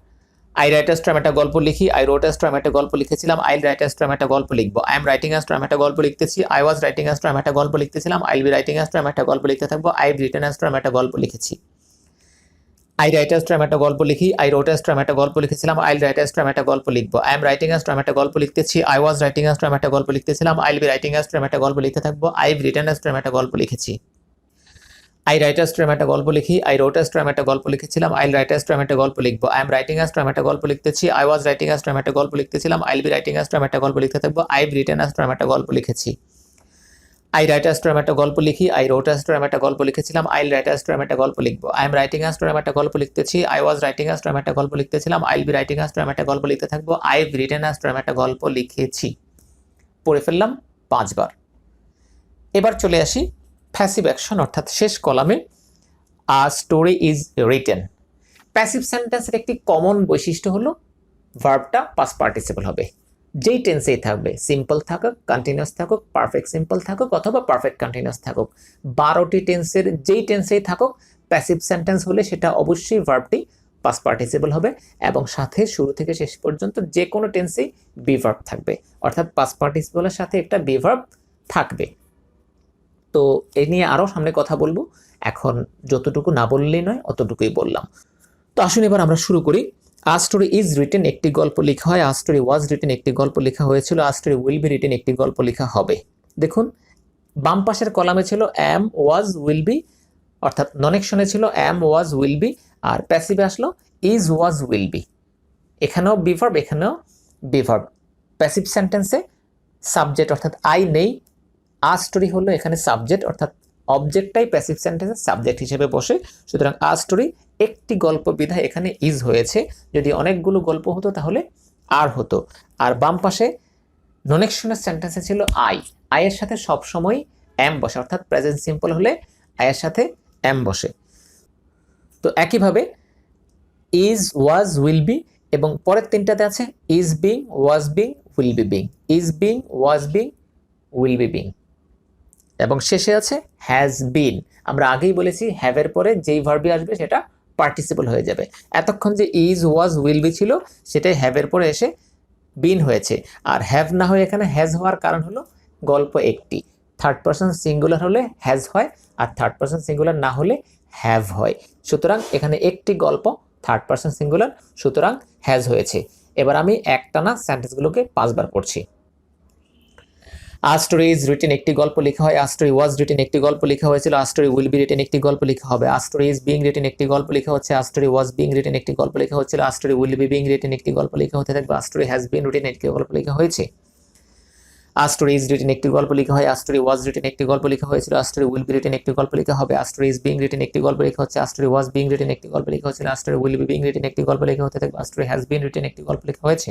আই রাইট আ স্টোরি, আমি একটা গল্প লিখি। আই রোট আ স্টোরি, আমি একটা গল্প লিখেছিলাম। আইল রাইট আ স্টোরি, আমি একটা গল্প লিখবো। I am writing a story, আমি একটা গল্প লিখতেছি। I was writing a story, আমি একটা গল্প লিখতেছিলাম। আইল বি রাইটিং আ স্টোরি, আমি একটা গল্প লিখতে থাকবো। আইভ রিটেন আ স্টোরি, আমি একটা গল্প লিখেছি। আই রাইট আ স্টোরি, আমি একটা গল্প লিখি। আই রোট আ স্টোরি, আমি একটা গল্প লিখেছিলাম। আইল রাইট আ স্টোরি, আমি একটা গল্প লিখবো। I am writing a story, আমি একটা গল্প লিখতেছি। I was writing a story, আমি একটা গল্প লিখতেছিলাম। আইল বি রাইটিং আ স্টোরি, আমি একটা গল্প লিখতে থাকবো। আইভ রিটেন আ স্টোরি, আমি একটা গল্প লিখেছি। আই রাইট আ স্টোরি, আমি একটা গল্প লিখি। আই রোট আ স্টোরি, আমি একটা গল্প লিখেছিলাম। আইল রাইট আ স্টোরি, আমি একটা গল্প লিখবো। I am writing a story, আমি একটা গল্প লিখতেছি। I was writing a story, আমি একটা গল্প লিখতেছিলাম। আইল বি রাইটিং আ স্টোরি, আমি একটা গল্প লিখতে থাকবো। আইভ রিটেন আ স্টোরি, আমি একটা গল্প লিখেছি। আই রাইট আ স্টোরি, আমি একটা গল্প লিখি। আই রোট আ স্টোরি, আমি একটা গল্প লিখেছিলাম। আইল রাইট আ স্টোরি, আমি একটা গল্প লিখবো। I am writing a story, আমি একটা গল্প লিখতেছি। I was writing a story, আমি একটা গল্প লিখতেছিলাম। আইল বি রাইটিং আ স্টোরি, আমি একটা গল্প লিখতে থাকবো। আইভ রিটেন আ স্টোরি, আমি একটা গল্প লিখেছি। পড়ে ফেললাম 5 বার। এবার চলে আসি প্যাসিভ অ্যাকশন, অর্থাৎ শেষ কলামে আ স্টোরি ইজ রিটেন। প্যাসিভ সেন্টেন্সের একটি কমন বৈশিষ্ট্য হলো ভার্বটা পাস্ট পার্টিসিপল হবে, যেই টেন্সেই থাকবে, সিম্পল থাকুক, কন্টিনিউয়াস থাকুক, পারফেক্ট সিম্পল থাকুক অথবা পারফেক্ট কন্টিনিউয়াস থাকুক, 12টি টেন্সের যেই টেন্সেই থাকুক, প্যাসিভ সেন্টেন্স হলে সেটা অবশ্যই ভার্বটি পাস্ট পার্টিসিপল হবে এবং সাথে শুরু থেকে শেষ পর্যন্ত যে কোনো টেন্সেই বি ভার্ব থাকবে, অর্থাৎ পাস্ট পার্টিসিপলের সাথে একটা বি ভার্ব থাকবে। তো এই নিয়ে আরও সামনে কথা বলবো, এখন যতটুকু না বললেই নয় অতটুকুই বললাম। তো আসুন এবার আমরা শুরু করি। আ স্টোরি ইজ রিটেন, একটি গল্প লেখা হয়। আ স্টোরি ওয়াজ রিটেন, একটি গল্প লেখা হয়েছিল। আ স্টোরি উইল বি রিটেন, একটি গল্প লেখা হবে। দেখুন বাম পাশের কলামে ছিল অ্যাম ওয়াজ উইল বি, অর্থাৎ নন অ্যাকশনে ছিল অ্যাম ওয়াজ উইল বি, আর প্যাসিভে আসলো ইজ ওয়াজ উইল বি। এখানেও বি ভার্ব, এখানেও বি ভার্ব। প্যাসিভ সেন্টেন্সে সাবজেক্ট অর্থাৎ আই নেই, আ স্টোরি হলো এখানে সাবজেক্ট, অর্থাৎ অবজেক্টটাই প্যাসিভ সেন্টেন্সের সাবজেক্ট হিসেবে বসে। সুতরাং আ স্টোরি একটি গল্প বিধায় এখানে ইজ হয়েছে, যদি অনেকগুলো গল্প হতো তাহলে আর হতো। আর বাম পাশে নন অ্যাকশনের সেন্টেন্সে ছিল আই, আয়ের সাথে সবসময় এম বসে, অর্থাৎ প্রেজেন্ট সিম্পল হলে আয়ের সাথে এম বসে। তো একইভাবে ইজ, ওয়াজ, উইল বি, এবং পরের তিনটাতে আছে is being, was being, will be being. Is being, was being, will be being, এবং শেষে আছে হ্যাজ বিন। আমরা আগেই বলেছি হ্যাভের পরে যেই ভার্বই আসবে সেটা পার্টিসিপল হয়ে যাবে। এতক্ষণ যে ইজ, ওয়াজ, উইল বি ছিল সেটাই হ্যাভের পরে এসে বিন হয়েছে, আর হ্যাভ না হয়ে এখানে হ্যাজ হওয়ার কারণ হলো গল্প একটি, থার্ড পারসন সিঙ্গুলার হলে হ্যাজ হয়, আর থার্ড পারসন সিঙ্গুলার না হলে হ্যাভ হয়। সুতরাং এখানে একটি গল্প, থার্ড পারসন সিঙ্গুলার, সুতরাং হ্যাজ হয়েছে। এবার আমি একটানা সেন্টেন্সগুলোকে 5 বার পড়ছি। আ স্টোরি ইজ রিটেন, একটি গল্প লেখা হয়। আ স্টোরি ওয়াজ রিটেন, একটি গল্প লেখা হয়েছিল। আ স্টোরি উইল বি রিটেন, একটি গল্প লেখা হবে। আ স্টোরি ইজ বিং রিটেন, একটি গল্প লেখা হচ্ছে। আ স্টোরি ওয়াজ বিং রিটেন, একটি গল্প লেখা হচ্ছিল। আ story will be being written, একটি গল্প লেখা হতে থাকবে। A story has been written, একটি গল্প লেখা হয়েছে। আ স্টোরি ইজ রিটেন, একটি গল্প লেখা হয়। আ স্টোরি ওয়াজ রিটেন, একটি গল্প লেখা হয়েছিল। আ স্টোরি উইল বি রিটেন, একটি গল্প লেখা হবে। আ স্টোরি ইজ বিং রিটেন, একটি গল্প লেখা হচ্ছে। আ স্টোরি ওয়াজ বিং রিটেন, একটি গল্প লেখা হচ্ছিল। আ story will be being written, একটি গল্প লেখা হতে থাকবে। A story has been written, একটি গল্প লেখা হয়েছে।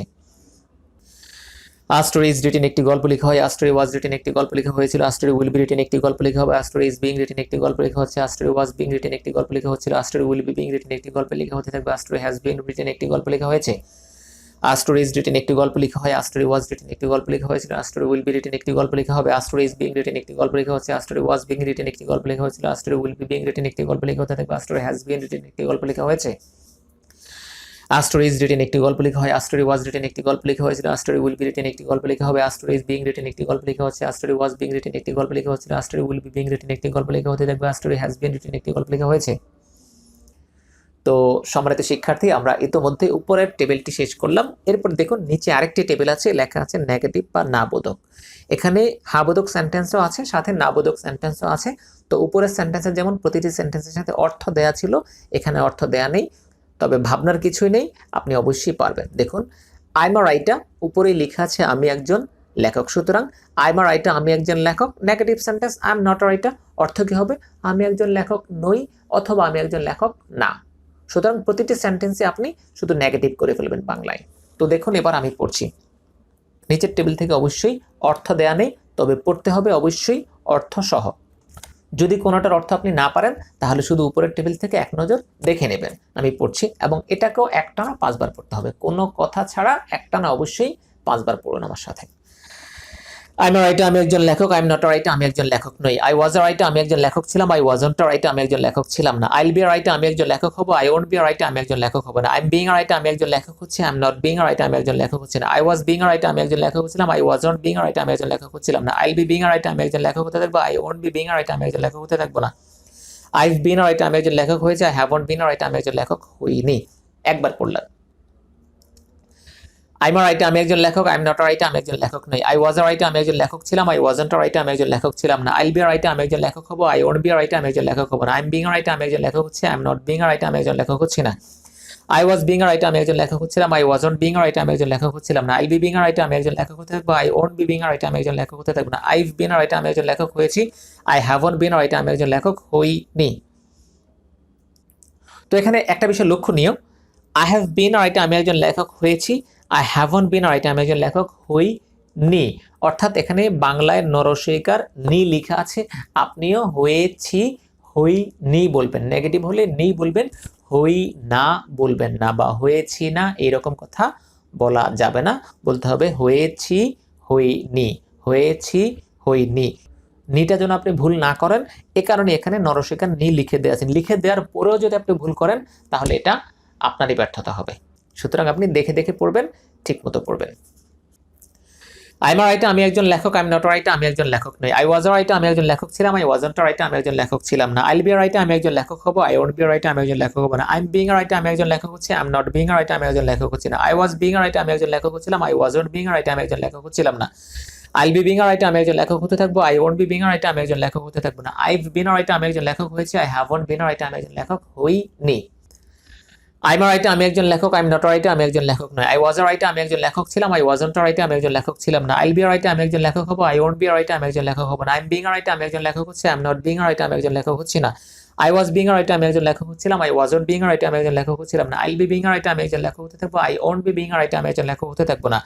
আ স্টোরি ইজ রিটেন, একটি গল্প লেখা হয়। আ স্টোরি ওয়াজ রিটেন, একটি গল্প লেখা হয়েছিল। আ স্টোরি উইল বি রিটেন, একটি গল্প লেখা হবে। আ স্টোরি ইজ বিং রিটেন, একটি গল্প লেখা হচ্ছে। আ স্টোরি ওয়াজ বিং রিটেন, একটি গল্প লেখা হচ্ছিল। আ story will be being written, একটি গল্প লেখা হতে থাকবে। A story has been written, একটি গল্প লেখা হয়েছে। আ স্টোরি ইজ রিটেন, একটি গল্প লেখা হয়। আ স্টোরি ওয়াজ রিটেন, একটি গল্প লেখা হয়েছিল। আ স্টোরি উইল বি রিটেন, একটি গল্প লেখা হবে। আ স্টোরি ইজ বিং রিটেন, একটি গল্প লেখা হচ্ছে। আ স্টোরি ওয়াজ বিং রিটেন, একটি গল্প লেখা হয়েছিল। আ story will be being written, একটি গল্প লেখা হতে থাকবে। A story has been written, একটি গল্প লেখা হয়েছে। আ স্টোরি ইজ রিটেন, একটি গল্প লেখা হয়। আ স্টোরি ওয়াজ রিটেন, একটি গল্প লেখা হয়েছিল। আ স্টোরি উইল বি রিটেন, একটি গল্প লেখা হবে। আ স্টোরি ইজ বিং রিটেন, একটি গল্প লেখা হচ্ছে। আ স্টোরি ওয়াজ বিং রিটেন, একটি গল্প লেখা হচ্ছিল। আ story will be being written, একটি গল্প লেখা হতে থাকবে। A story has been written, একটি গল্প লেখা হয়েছে। তো সম্মানিত শিক্ষার্থী, আমরা ইতোমধ্যে উপরের টেবিলটি শেষ করলাম। এরপর দেখুন নিচে আরেকটি টেবিল আছে, লেখা আছে নেগেটিভ বা না বোধক। এখানে হা বোধক সেন্টেন্সও আছে, সাথে না বোধক সেন্টেন্সও আছে। তো উপরের সেন্টেন্সের যেমন প্রতিটি সেন্টেন্সের সাথে অর্থ দেয়া ছিল, এখানে অর্থ দেয়া নেই, তবে ভাবনার কিছুই নেই, আপনি অবশ্যই পারবেন। দেখুন আই এম আ রাইটার, উপরেই লেখা আছে আমি একজন লেখক, সুতরাং আই এম আ রাইটার, আমি একজন লেখক। Negative sentence I am not a writer, অর্থ কি হবে? আমি একজন লেখক নই, অথবা আমি একজন লেখক না। সুতরাং প্রতিটি সেন্টেন্সে আপনি শুধু নেগেটিভ করে ফেলবেন বাংলায়। তো দেখুন এবার আমি পড়ছি। নিচের টেবিল থেকে অবশ্যই অর্থ দেয়া নেই, তবে পড়তে হবে অবশ্যই অর্থ সহ। যদি কোনোটার অর্থ আপনি না পারেন তাহলে শুধু উপরের টেবিল থেকে এক নজর দেখে নেবেন। আমি পড়ছি, এবং এটাকেও একটানা 5 বার পড়তে হবে, কোনো কথা ছাড়া একটানা অবশ্যই 5 বার পড়ুন আমার সাথে। আই এম আ রাইটার, আমি একজন লেখক। I am not a writer, আমি একজন লেখক নই। আই ওয়াজ আ রাইটার, আমি একজন লেখক ছিলাম। আই ওয়াজন্ট আ রাইটার, আমি একজন লেখক ছিলাম না। আইল বি আ রাইটার, আমি একজন লেখক হব। I won't be a writer, আমি একজন লেখক হব না। I am being a writer, আমি একজন লেখক হচ্ছি। I am not being a writer, আমি একজন লেখক হচ্ছি না। I was being a writer, আমি একজন লেখক হচ্ছিলাম। I wasn't being a writer, আমি একজন লেখক হচ্ছিলাম না। আইল বি বিং আ রাইটার, আমি একজন লেখক হতে থাকবো। I won't be being a writer, আমি একজন লেখক হতে থাকবো না। আইভ বিন আ রাইটার, আমি একজন লেখক হয়েছি। I haven't been a writer, আমি একজন লেখক হইনি। একবার পড়লাম। আই এম আ রাইটার, আমি একজন লেখক। I am not a writer, আমি একজন লেখক নই। আই ওয়াজ আ রাইটার, আমি একজন লেখক ছিলাম। আই ওয়াজন্ট আ রাইটার, আমি একজন লেখক ছিলাম না। আইল বি আ রাইটার, আমি একজন লেখক হব। I won't be a writer, আমি একজন লেখক হব না। I am being a writer, আমি একজন লেখক হচ্ছি। I am not being a writer, আমি একজন লেখক হচ্ছি না। I was being a writer, আমি একজন লেখক হচ্ছিলাম। I wasn't being a writer, আমি একজন লেখক হচ্ছিলাম না। আইল বি বিং আ রাইটার, আমি একজন লেখক হতে থাকবো। I won't be being a writer, আমি একজন লেখক হতে থাকবো না। আইভ বিন আ রাইটার, আমি একজন লেখক হয়েছি। I haven't been a writer, আমি একজন লেখক হইনি। তো এখানে একটা বিষয় লক্ষণীয়, I have been a writer, আমি একজন লেখক হয়েছি। I haven't been a writer, আমি একজন লেখক হইনি। অর্থাৎ এখানে বাংলায় নরসইকার নি লেখা আছে, আপনিও হয়েছি হইনি বলবেন। নেগেটিভ হলে নি বলবেন, হই না বলবেন না, বা হয়েছি না এরকম কথা বলা যাবে না, বলতে হবে হয়েছি হইনি, হয়েছি হইনি। নিটা যেন আপনি ভুল না করেন, এ কারণে এখানে নরসিকার নি লিখে দেওয়া আছে। লিখে দেওয়ার পরেও যদি আপনি ভুল করেন তাহলে এটা আপনারই ব্যর্থতা হবে। সুতরাং আপনি দেখে দেখে পড়বেন, ঠিক মতো পড়বেন। আই এম আ রাইটার, আমি একজন লেখক। I am not a writer, আমি একজন লেখক নই। আই ওয়াজ আ রাইটার, আমি একজন লেখক ছিলাম। আই ওয়াজন্ট আ রাইটার, আমি একজন লেখক ছিলাম না। আইল বি আ রাইটার, আমি একজন লেখক হব। I won't be a writer, আমি একজন লেখক হব না। I am being a writer, আমি একজন লেখক হচ্ছি। I am not being a writer, আমি একজন লেখক হচ্ছি না। I was being a writer, আমি একজন লেখক হচ্ছিলাম। I wasn't being a writer, আমি একজন লেখক হচ্ছিলাম না। আইল বি বিং আ রাইটার, আমি একজন লেখক হতে থাকবো। I won't be being a writer, আমি একজন লেখক হতে থাকবো না। আইভ বিন আ রাইটার, আমি একজন লেখক হয়েছি। I haven't been a writer, আমি একজন লেখক হইনি। আই এম আ রাইটার, আমি একজন লেখক। I am not a writer, আমি একজন লেখক নই। আই ওয়াজ আ রাইটার, আমি একজন লেখক ছিলাম। আই ওয়াজন্ট আ রাইটার, আমি একজন লেখক ছিলাম না। আইল বি আ রাইটার, আমি একজন লেখক হব। I won't be a writer, আমি একজন লেখক হব না। I am being a writer, আমি একজন লেখক হচ্ছি। I am not being a writer, আমি একজন লেখক হচ্ছি না। I was being a writer, আমি একজন লেখক হচ্ছিলাম। I wasn't being a writer, আমি একজন লেখক হচ্ছিলাম না। আইল বি বিং আ রাইটার, আমি একজন লেখক হতে থাকবো। I won't be being a writer, আমি একজন লেখক হতে থাকবো না।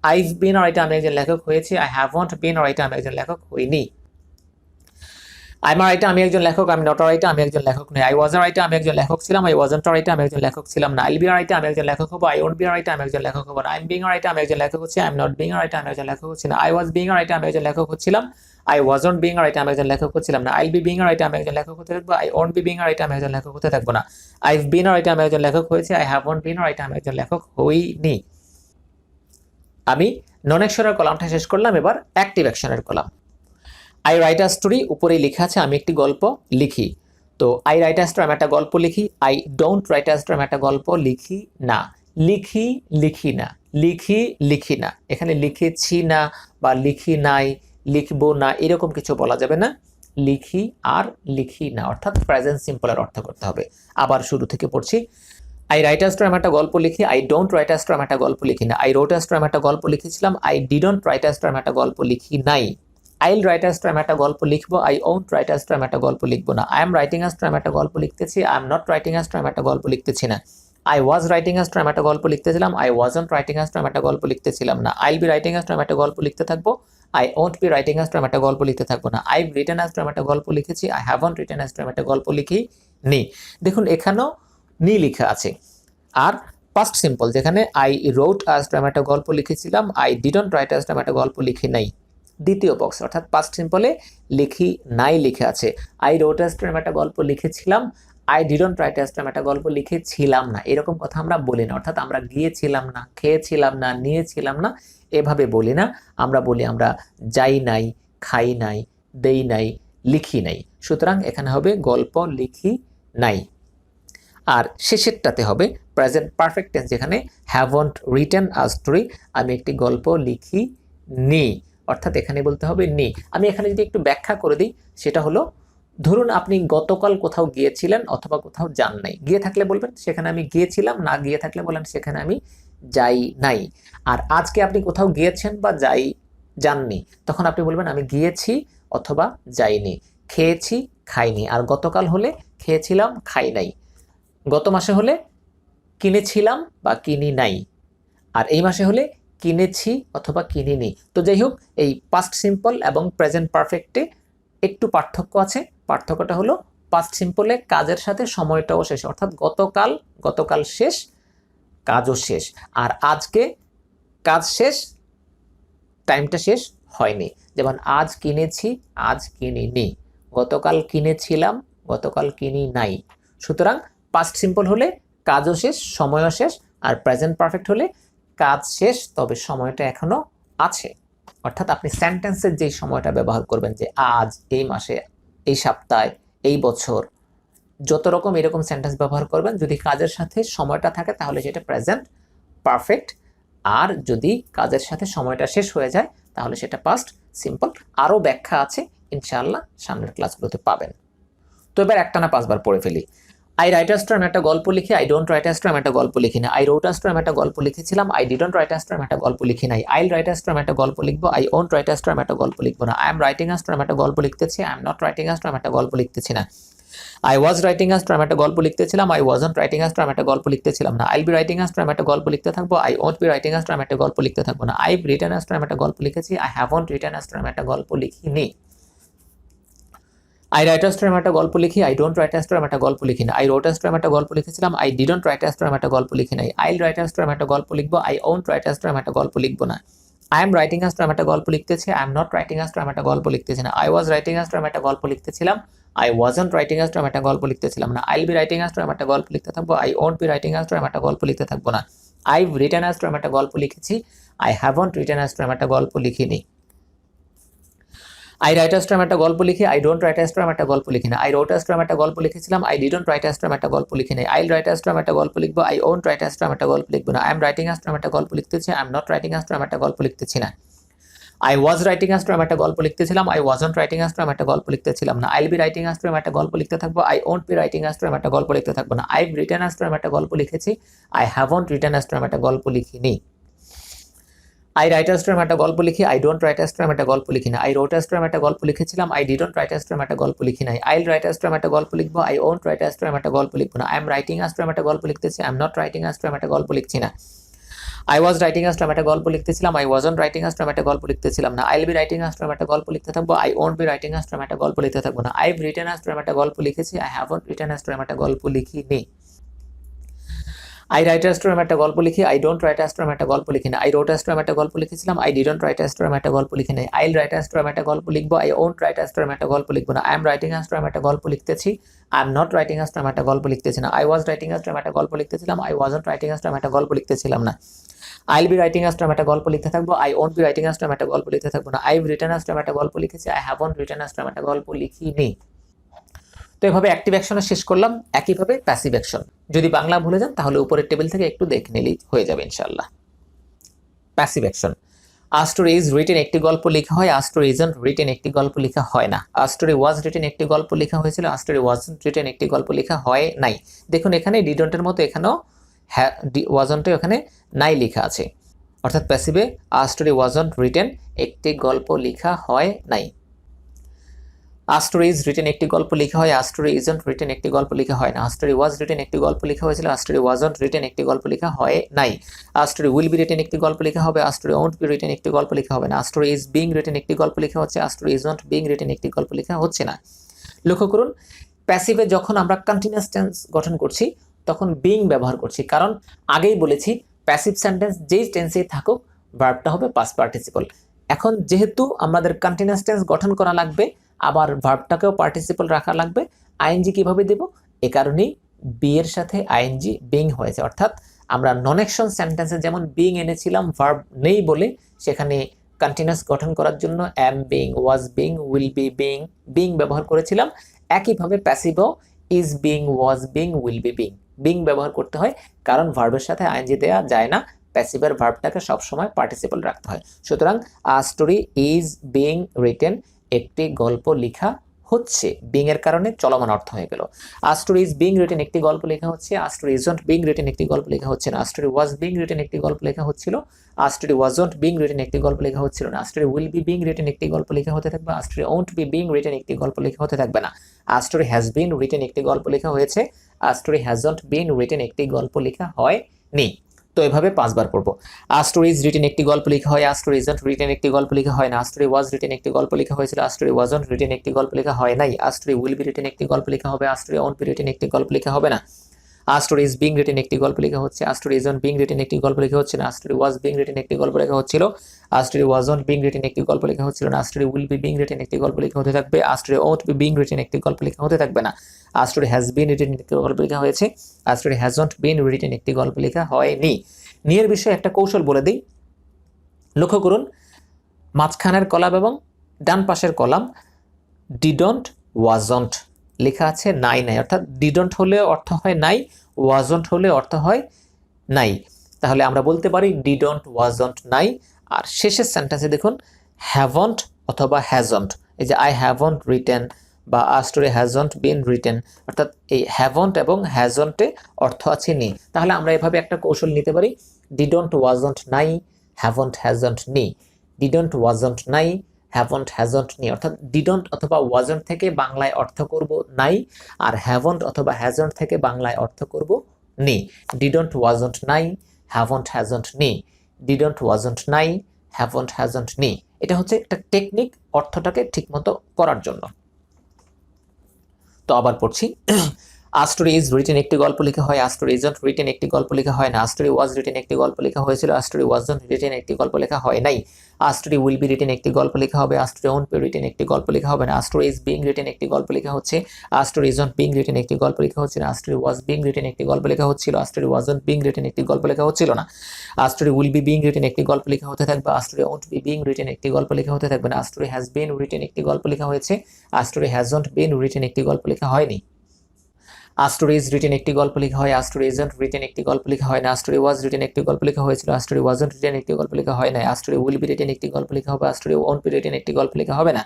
আইভ বিন আ রাইটার, আমি একজন লেখক হয়েছি। I haven't been a writer, আমি একজন লেখক হইনি। আই এম রাইটার, আমি একজন লেখক। আমি নট আ রাইটার, আমি একজন লেখক নই। আই ওয়াজ আ রাইটার, আমি একজন লেখক ছিলাম। আই ওয়াজন্ট আ রাইটার, আমি একজন লেখক ছিলাম না। আইল বি আ রাইটার, আমি একজন লেখক হবো। I won't be a writer, আমি একজন লেখক হবো না। I am being a writer, আমি একজন লেখক হচ্ছি। I am not being a writer, আমি একজন লেখক হচ্ছি না। I was being a writer, আমি একজন লেখক হচ্ছিলাম। I wasn't being a writer, আমি একজন লেখক হচ্ছিলাম না। আইল বি বিং আ রাইটার, আমি একজন লেখক হতে থাকবো। I won't be being a writer, আমি একজন লেখক হতে থাকবো না। আইভ বিন আ রাইটার, আমি একজন লেখক হয়েছি। I haven't been a writer, আমি একজন লেখক হইনি। আমি নন অ্যাকশনের কলামটা শেষ করলাম, এবার অ্যাক্টিভ অ্যাকশনের column. I right a story, উপরেই লেখা আছে আমি একটি গল্প লিখি। তো আই রাইট আ স্টোরি, আমি একটা গল্প লিখি। I don't write a story, আমি একটা গল্প লিখি না। লিখি, লিখি না, লিখি, লিখি না। এখানে লিখেছি না বা লিখি নাই, লিখবো না, এরকম কিছু বলা যাবে না। লিখি আর লিখি না, অর্থাৎ প্রেজেন্ট সিম্পলের অর্থ করতে হবে। আবার শুরু থেকে পড়ছি। আই রাইট আ স্টোরি, আমি একটা গল্প লিখি। I don't write a story, আমি একটা গল্প লিখি না। আই রোট আ স্টোরি, আমি একটা গল্প লিখেছিলাম। I didn't write a story, আমি একটা গল্প লিখি নাই। আইল রাইট আ স্টোরি, আমি একটা গল্প লিখবো। I won't write a story, আমি একটা গল্প লিখবো না। I am writing a story, আমি একটা গল্প লিখতেছি। I am not writing a story, আমি একটা গল্প লিখতেছি না। I was writing a story, আমি একটা গল্প লিখতেছিলাম। I wasn't writing a story, আমি একটা গল্প লিখতেছিলাম না। আইল বি রাইটিং আ স্টোরি, আমি একটা গল্প লিখতে থাকবো। I won't be writing a story, আমি একটা গল্প লিখতে থাকবো না। আইভ রিটেন আ স্টোরি, আমি একটা গল্প লিখেছি। I haven't written a story, আমি একটা গল্প লিখি নি। দেখুন এখানেও নি লেখা আছে। আর পাস্ট সিম্পল, যেখানে আই রোট আ স্টোরি, আমি একটা গল্প লিখেছিলাম। I didn't write a story, আমি একটা গল্প লিখি নাই। দ্বিতীয় বক্স অর্থাৎ পাস্ট সিম্পলে লিখি নাই লিখে আছে। আই রোট আ স্টোরি, আমি একটা গল্প লিখেছিলাম। I didn't write a story, আমি একটা গল্প লিখেছিলাম না। এরকম কথা আমরা বলি না, অর্থাৎ আমরা গিয়েছিলাম না, খেয়েছিলাম না, নিয়েছিলাম না, এভাবে বলি না। আমরা বলি আমরা যাই নাই, খাই নাই, দেই নাই, লিখি নাই। সুতরাং এখানে হবে গল্প লিখি নাই। আর শেষেরটাতে হবে প্রেজেন্ট পারফেক্ট টেন্স, যেখানে হ্যাভন্ট রিটেন আ স্টোরি, আমি একটি গল্প লিখি নি, অর্থাৎ এখানে বলতে হবে নি। আমি এখানে যদি একটু ব্যাখ্যা করে দিই, সেটা হলো ধরুন আপনি গতকাল কোথাও গিয়েছিলেন অথবা কোথাও যান নাই। গিয়ে থাকলে বলবেন সেখানে আমি গিয়েছিলাম, না গিয়ে থাকলে বলেন সেখানে আমি যাই নাই। আর আজকে আপনি কোথাও গিয়েছেন বা যাননি, তখন আপনি বলবেন আমি গিয়েছি অথবা যাইনি। খেয়েছি, খাইনি। আর গতকাল হলে খেয়েছিলাম, খাই নাই। গত মাসে হলে কিনেছিলাম বা কিনি নাই। আর এই মাসে হলে কিনেছি অথবা কিনিনি। তো যাই হোক, এই পাস্ট সিম্পল এবং প্রেজেন্ট পারফেক্টে একটু পার্থক্য আছে। পার্থক্যটা হলো পাস্ট সিম্পলে কাজের সাথে সময়টাও শেষ, অর্থাৎ গতকাল শেষ, কাজও শেষ। আর আজকে কাজ শেষ, টাইমটা শেষ হয়নি। যেমন আজ কিনেছি, আজ কিনিনি। গতকাল কিনেছিলাম, গতকাল কিনি নাই। সুতরাং পাস্ট সিম্পল হলে কাজও শেষ, সময়ও শেষ। আর প্রেজেন্ট পারফেক্ট হলে কাজ শেষ, তবে সময়টা এখনো আছে। অর্থাৎ আপনি সেন্টেন্সের যেই সময়টা ব্যবহার করবেন, যে আজ, এই মাসে, এই সপ্তাহে, এই বছর, যত রকম এরকম সেন্টেন্স ব্যবহার করবেন, যদি কাজের সাথে সময়টা থাকে তাহলে সেটা প্রেজেন্ট পারফেক্ট। আর যদি কাজের সাথে সময়টা শেষ হয়ে যায় তাহলে সেটা পাস্ট সিম্পল। আরও ব্যাখ্যা আছে, ইনশাআল্লাহ সামনের ক্লাসগুলোতে পাবেন। তো এবার একটানা 5 বার পড়ে ফেলি। আই রাইট আ স্টোরি, আমি একটা গল্প লিখি। I don't write a story, আমি একটা গল্প লিখি না। আই রোট আ স্টোরি, আমি একটা গল্প লিখেছিলাম। I didn't write a story, আমি একটা গল্প লিখি নাই। আইল রাইট আ স্টোরি, আমি একটা গল্প লিখবো। I won't write a story, আমি একটা গল্প লিখবো না। I am writing a story, আমি একটা গল্প লিখতেছি। I am not writing a story, আমি একটা গল্প লিখতেছি না। I was writing a story, আমি একটা গল্প লিখতেছিলাম। I wasn't writing a story, আমি একটা গল্প লিখতেছিলাম না। আইল বি রাইটিং আ স্টোরি, আমি একটা গল্প লিখতে থাকবো। I won't be writing a story, আমি একটা গল্প লিখতে থাকবো না। আইভ রিটেন আ স্টোরি, আমি একটা গল্প লিখেছি। I haven't written a story, আমি একটা গল্প লিখিনি। আই রাইট আ স্টোরি, আমি একটা গল্প লিখি। I don't write a story, আমি একটা গল্প লিখি না। আই রোট আ স্টোরি, আমি একটা গল্প লিখেছিলাম। I didn't write a story, আমি একটা গল্প লিখি নাই। আইল রাইট আ স্টোরি, আমি একটা গল্প লিখবো। I won't write a story, আমি একটা গল্প লিখবো না। I am writing a story, আমি একটা গল্প লিখতেছি। I am not writing a story, আমি একটা গল্প লিখতেছি না। I was writing a story, আমি একটা গল্প লিখতেছিলাম। I wasn't writing a story, আমি একটা গল্প লিখতেছিলাম না। আইল বি রাইটিং আ স্টোরি, আমি একটা গল্প লিখতে থাকবো। I won't be writing a story, আমি একটা গল্প লিখতে থাকবো না। আইভ রিটেন আ স্টোরি, আমি একটা গল্প লিখেছি। I haven't written a story, আমি একটা গল্প লিখিনি। আই রাইট আ স্টোরি, আমি একটা গল্প লিখি। I don't write a story, আমি একটা গল্প লিখি না। আই রোট আ স্টোরি, আমি একটা গল্প লিখেছিলাম। I didn't write a story, আমি একটা গল্প লিখি নাই। আইল রাইট আ স্টোরি, আমি একটা গল্প লিখবো। I won't write a story, আমি একটা গল্প লিখবো না। I am writing a story, আমি একটা গল্প লিখতেছি। I am not writing a story, আমি একটা গল্প লিখতেছি না। I was writing a story, আমি একটা গল্প লিখতেছিলাম। I wasn't writing a story, আমি একটা গল্প লিখতেছিলাম না। আইল বি রাইটিং আ স্টোরি, আমি একটা গল্প লিখতে থাকবো। I won't be writing a story, আমি একটা গল্প লিখতে থাকবো না। আইভ রিটেন আ স্টোরি, আমি একটা গল্প লিখেছি। I haven't written a story, আমি একটা গল্প লিখিনি। আই রাইট আ স্টোরি, আমি একটা গল্প লিখি। I don't write a story, আমি একটা গল্প লিখি না। আই রোট আ স্টোরি, আমি একটা গল্প লিখেছিলাম। I didn't write a story, আমি একটা গল্প লিখি নাই। আইল রাইট আ স্টোরি, আমি একটা গল্প লিখবো। I won't write a story, আমি একটা গল্প লিখবো না। I am writing a story, আমি একটা গল্প লিখতেছি। I am not writing a story, আমি একটা গল্প লিখছি না। I was writing a Sturm একটা গল্প লিখতেছিলাম, I wasn't writing a Sturm একটা গল্প লিখতেছিলাম না। আইল বি রাইটিং আ স্টর্ম একটা গল্প লিখতে থাকবো, I won't be writing a Sturm একটা গল্প লিখতে থাকবো না। আইভ রিটেন আ স্টর্ম একটা গল্প লিখেছি, I haven't written a Sturm একটা গল্প লিখিনি। আই রাইট আ স্টর্ম একটা গল্প লিখি, I don't write a Sturm একটা গল্প লিখি না। আই রোট আ স্টর্ম একটা গল্প লিখেছিলাম, I didn't write a Sturm একটা গল্প লিখি নাই। আইল রাইট আ স্টর্ম একটা গল্প লিখবো, I won't write a Sturm একটা গল্প লিখবো না। I am writing a Sturm একটা গল্প লিখতেছি, I am not writing a Sturm একটা গল্প লিখতেছি না। I was writing a Sturm একটা গল্প লিখতেছিলাম, I wasn't writing a Sturm একটা গল্প লিখতেছিলাম না। আইল বি রাইটিং আ স্টর্ম একটা গল্প লিখতে থাকবো, I won't be writing a Sturm একটা গল্প লিখতে থাকবো না। আইভ রিটেন আ স্টর্ম একটা গল্প লিখেছি, I haven't written a Sturm একটা গল্প লিখিনি। তো এভাবে অ্যাক্টিভ অ্যাকশনে শেষ করলাম। একইভাবে প্যাসিভ অ্যাকশন, যদি বাংলা ভুলে যান তাহলে উপরের টেবিল থেকে একটু দেখে নিলেই হয়ে যাবে ইনশাআল্লাহ। Passive action, a story is written একটি গল্প লেখা হয়, আ স্টোরি ইজন্ট রিটেন একটি গল্প লেখা হয় না। আ স্টোরি ওয়াজ রিটেন একটি গল্প লেখা হয়েছিল, আ স্টোরি ওয়াজন্ট রিটেন একটি গল্প লেখা হয় নাই। দেখুন এখানে ডিডন্টের মতো এখানেও ওয়াজন্টে ওখানে নাই লেখা আছে, অর্থাৎ প্যাসিভে আ স্টোরি ওয়াজন্ট রিটেন একটি গল্প লেখা হয় নাই। আ স্টোরি ইজ রিটেন একটি গল্প লেখা হয়, আ স্টোরি ইজন্ট রিটেন একটি গল্প লেখা হয় না। আ স্টোরি ওয়াজ রিটেন একটি গল্প লেখা হয়েছিল, আ স্টোরি ওয়াজন্ট রিটেন একটি গল্প লেখা হয় নাই। আ স্টোরি উইল বি রিটেন একটি গল্প লেখা হবে, a story won't be written একটি গল্প লেখা হবে না। আ স্টোরি ইজ বিং রিটেন একটি গল্প লেখা হচ্ছে, a story isn't being written একটি গল্প লেখা হচ্ছে না। লক্ষ্য করুন প্যাসিভে যখন আমরা কন্টিনিউয়াস টেন্স গঠন করছি তখন বিং ব্যবহার করছি, কারণ আগেই বলেছি প্যাসিভ সেন্টেন্স যেই টেন্সেই থাকুক ভার্বটা হবে পাস্ট পার্টিসিপল। এখন যেহেতু আমাদের কন্টিনিউয়াস টেন্স গঠন করা লাগবে, আবার ভার্বটাকেও পার্টিসিপল রাখা লাগবে, আইএনজি কিভাবে দেব? এ কারণেই বি এর সাথে আইএনজি বিং হয়েছে, অর্থাৎ আমরা নন অ্যাকশন সেন্টেন্সে যেমন বিং এনেছিলাম ভার্ব নেই বলে, সেখানে কন্টিনিউয়াস গঠন করার জন্য am being, was being, will be being, being ব্যবহার করেছিলাম। একইভাবে প্যাসিভও is being, was being, will be being, being ব্যবহার করতে হয়, কারণ ভার্বের সাথে আইএনজি দেওয়া যায় না, প্যাসিভের ভার্বটাকে সবসময় পার্টিসিপল রাখতে হয়। সুতরাং আ স্টোরি ইজ বিং রিটেন একটি গল্প লেখা হচ্ছে, বিং এর কারণে চলমান অর্থ হয়ে গেল। আ স্টোরি ইজ বিং রিটেন একটি গল্প লেখা হচ্ছে, a story isn't being written একটি গল্প লেখা হচ্ছে না। আ স্টোরি ওয়াজ বিং রিটেন একটি গল্প লেখা হচ্ছিল, a story wasn't being written একটি গল্প লেখা হচ্ছিল না। আ story will be being written একটি গল্প লেখা হতে থাকবে, a story won't be being written একটি গল্প লেখা হতে থাকবে না। A story has been written একটি গল্প লেখা হয়েছে, a story hasn't been written একটি গল্প লেখা হয়নি। তো এভাবে 5 বার পড়বো। আ স্টোরি ইজ রিটেন একটি গল্প লেখা হয়, আ স্টোরি ইজন্ট রিটেন একটি গল্প লেখা হয় না। আ স্টোরি ওয়াজ রিটেন একটি গল্প লেখা হয়েছিল, আ স্টোরি ওয়াজন্ট রিটেন একটি গল্প লেখা হয় নাই। আ স্টোরি উইল বি রিটেন একটি গল্প লেখা হবে, a story won't be written একটি গল্প লেখা হবে না। আ স্টোরি ইজ বিং রিটেন একটি গল্প লেখা হচ্ছে, a story isn't being written একটি গল্প লেখা হচ্ছে না। আ স্টোরি ওয়াজ বিং রিটেন একটি গল্প লেখা হচ্ছিল, a story wasn't being written একটি গল্প লেখা হচ্ছিল না। আ story will be being written একটি গল্প লেখা হতে থাকবে, a story won't be being written একটি গল্প লেখা হতে থাকবে না। A story has been written একটি গল্প লেখা হয়েছে, a story hasn't been written একটি গল্প লেখা হয়নি। নিয়ের বিষয়ে একটা কৌশল বলে দিই, লক্ষ্য করুন মাঝখানের কলাম এবং ডান পাশের কলাম ডিডন্ট ওয়াজন্ট লেখা আছে নাই নাই, অর্থাৎ ডিডন্ট হলে অর্থ হয় নাই, ওয়াজন্ট হলে অর্থ হয় নাই। তাহলে আমরা বলতে পারি ডিডন্ট ওয়াজন্ট নাই। আর শেষের সেন্টেন্সে দেখুন হ্যাভন্ট অথবা হ্যাজন্ট, এই যে আই হ্যাভন্ট রিটেন বা a story hasn't been written, অর্থাৎ এই হ্যাভন্ট এবং হ্যাজন্টে অর্থ আছে নি। তাহলে আমরা এভাবে একটা কৌশল নিতে পারি, ডিডন্ট ওয়াজন্ট নাই, হ্যাভন্ট হ্যাজন্ট নি, ডিডন্ট ওয়াজন্ট নাই, হ্যাভন্ট হ্যাজন্ট নি, অর্থাৎ ডিডন্ট অথবা ওয়াজন্ট থেকে বাংলায় অর্থ করব নাই, আর হ্যাভন্ট অথবা হ্যাজন্ট থেকে বাংলায় অর্থ করব নি। ডিডন্ট ওয়াজন্ট নাই, হ্যাভন্ট হ্যাজন্ট নি, ডিডন্ট ওয়াজন্ট নাই, হ্যাভন্ট হ্যাজন্ট নি। এটা হচ্ছে একটা টেকনিক অর্থটাকে ঠিকমতো করার জন্য। তো আবার পড়ছি, আ স্টোরি ইজ রিটেন একটি গল্প লেখা হয়, আ স্টোরি ইজন্ট রিটেন একটি গল্প লেখা হয় না। আ স্টোরি ওয়াজ রিটেন একটি গল্প লেখা হয়েছিল, আ স্টোরি ওয়াজন্ট রিটেন একটি গল্প লেখা হয় নাই। আ স্টোরি উইল বি রিটেন একটি গল্প লেখা হবে, a story won't be written একটি গল্প লেখা হবে না। আ স্টোরি ইজ বিং রিটেন একটি গল্প লেখা হচ্ছে, a story isn't being written একটি গল্প লেখা হচ্ছে না। আ স্টোরি ওয়াজ বিং রিটেন একটি গল্প লেখা হচ্ছিল, a story wasn't being written একটি গল্প লেখা হচ্ছিল না। আ story will be being written একটি গল্প লেখা হতে থাকবে, a story won't be being written একটি গল্প লেখা হতে থাকবে না। A story has been written একটি গল্প লেখা হয়েছে, a story hasn't been written একটি গল্প লেখা হয়নি। আ স্টোরি ইজ রিটেন একটি গল্প লেখা হয়, আ স্টোরি ইজন্ট রিটেন একটি গল্প লেখা হয় না। আ স্টোরি ওয়াজ রিটেন একটি গল্প লেখা হয়েছিল, আ স্টোরি ওয়াজন্ট রিটেন একটি গল্প লেখা হয় না। আ স্টোরি উইল বি রিটেন একটি গল্প লেখা হবে, a story won't be written একটি গল্প লেখা হবে না।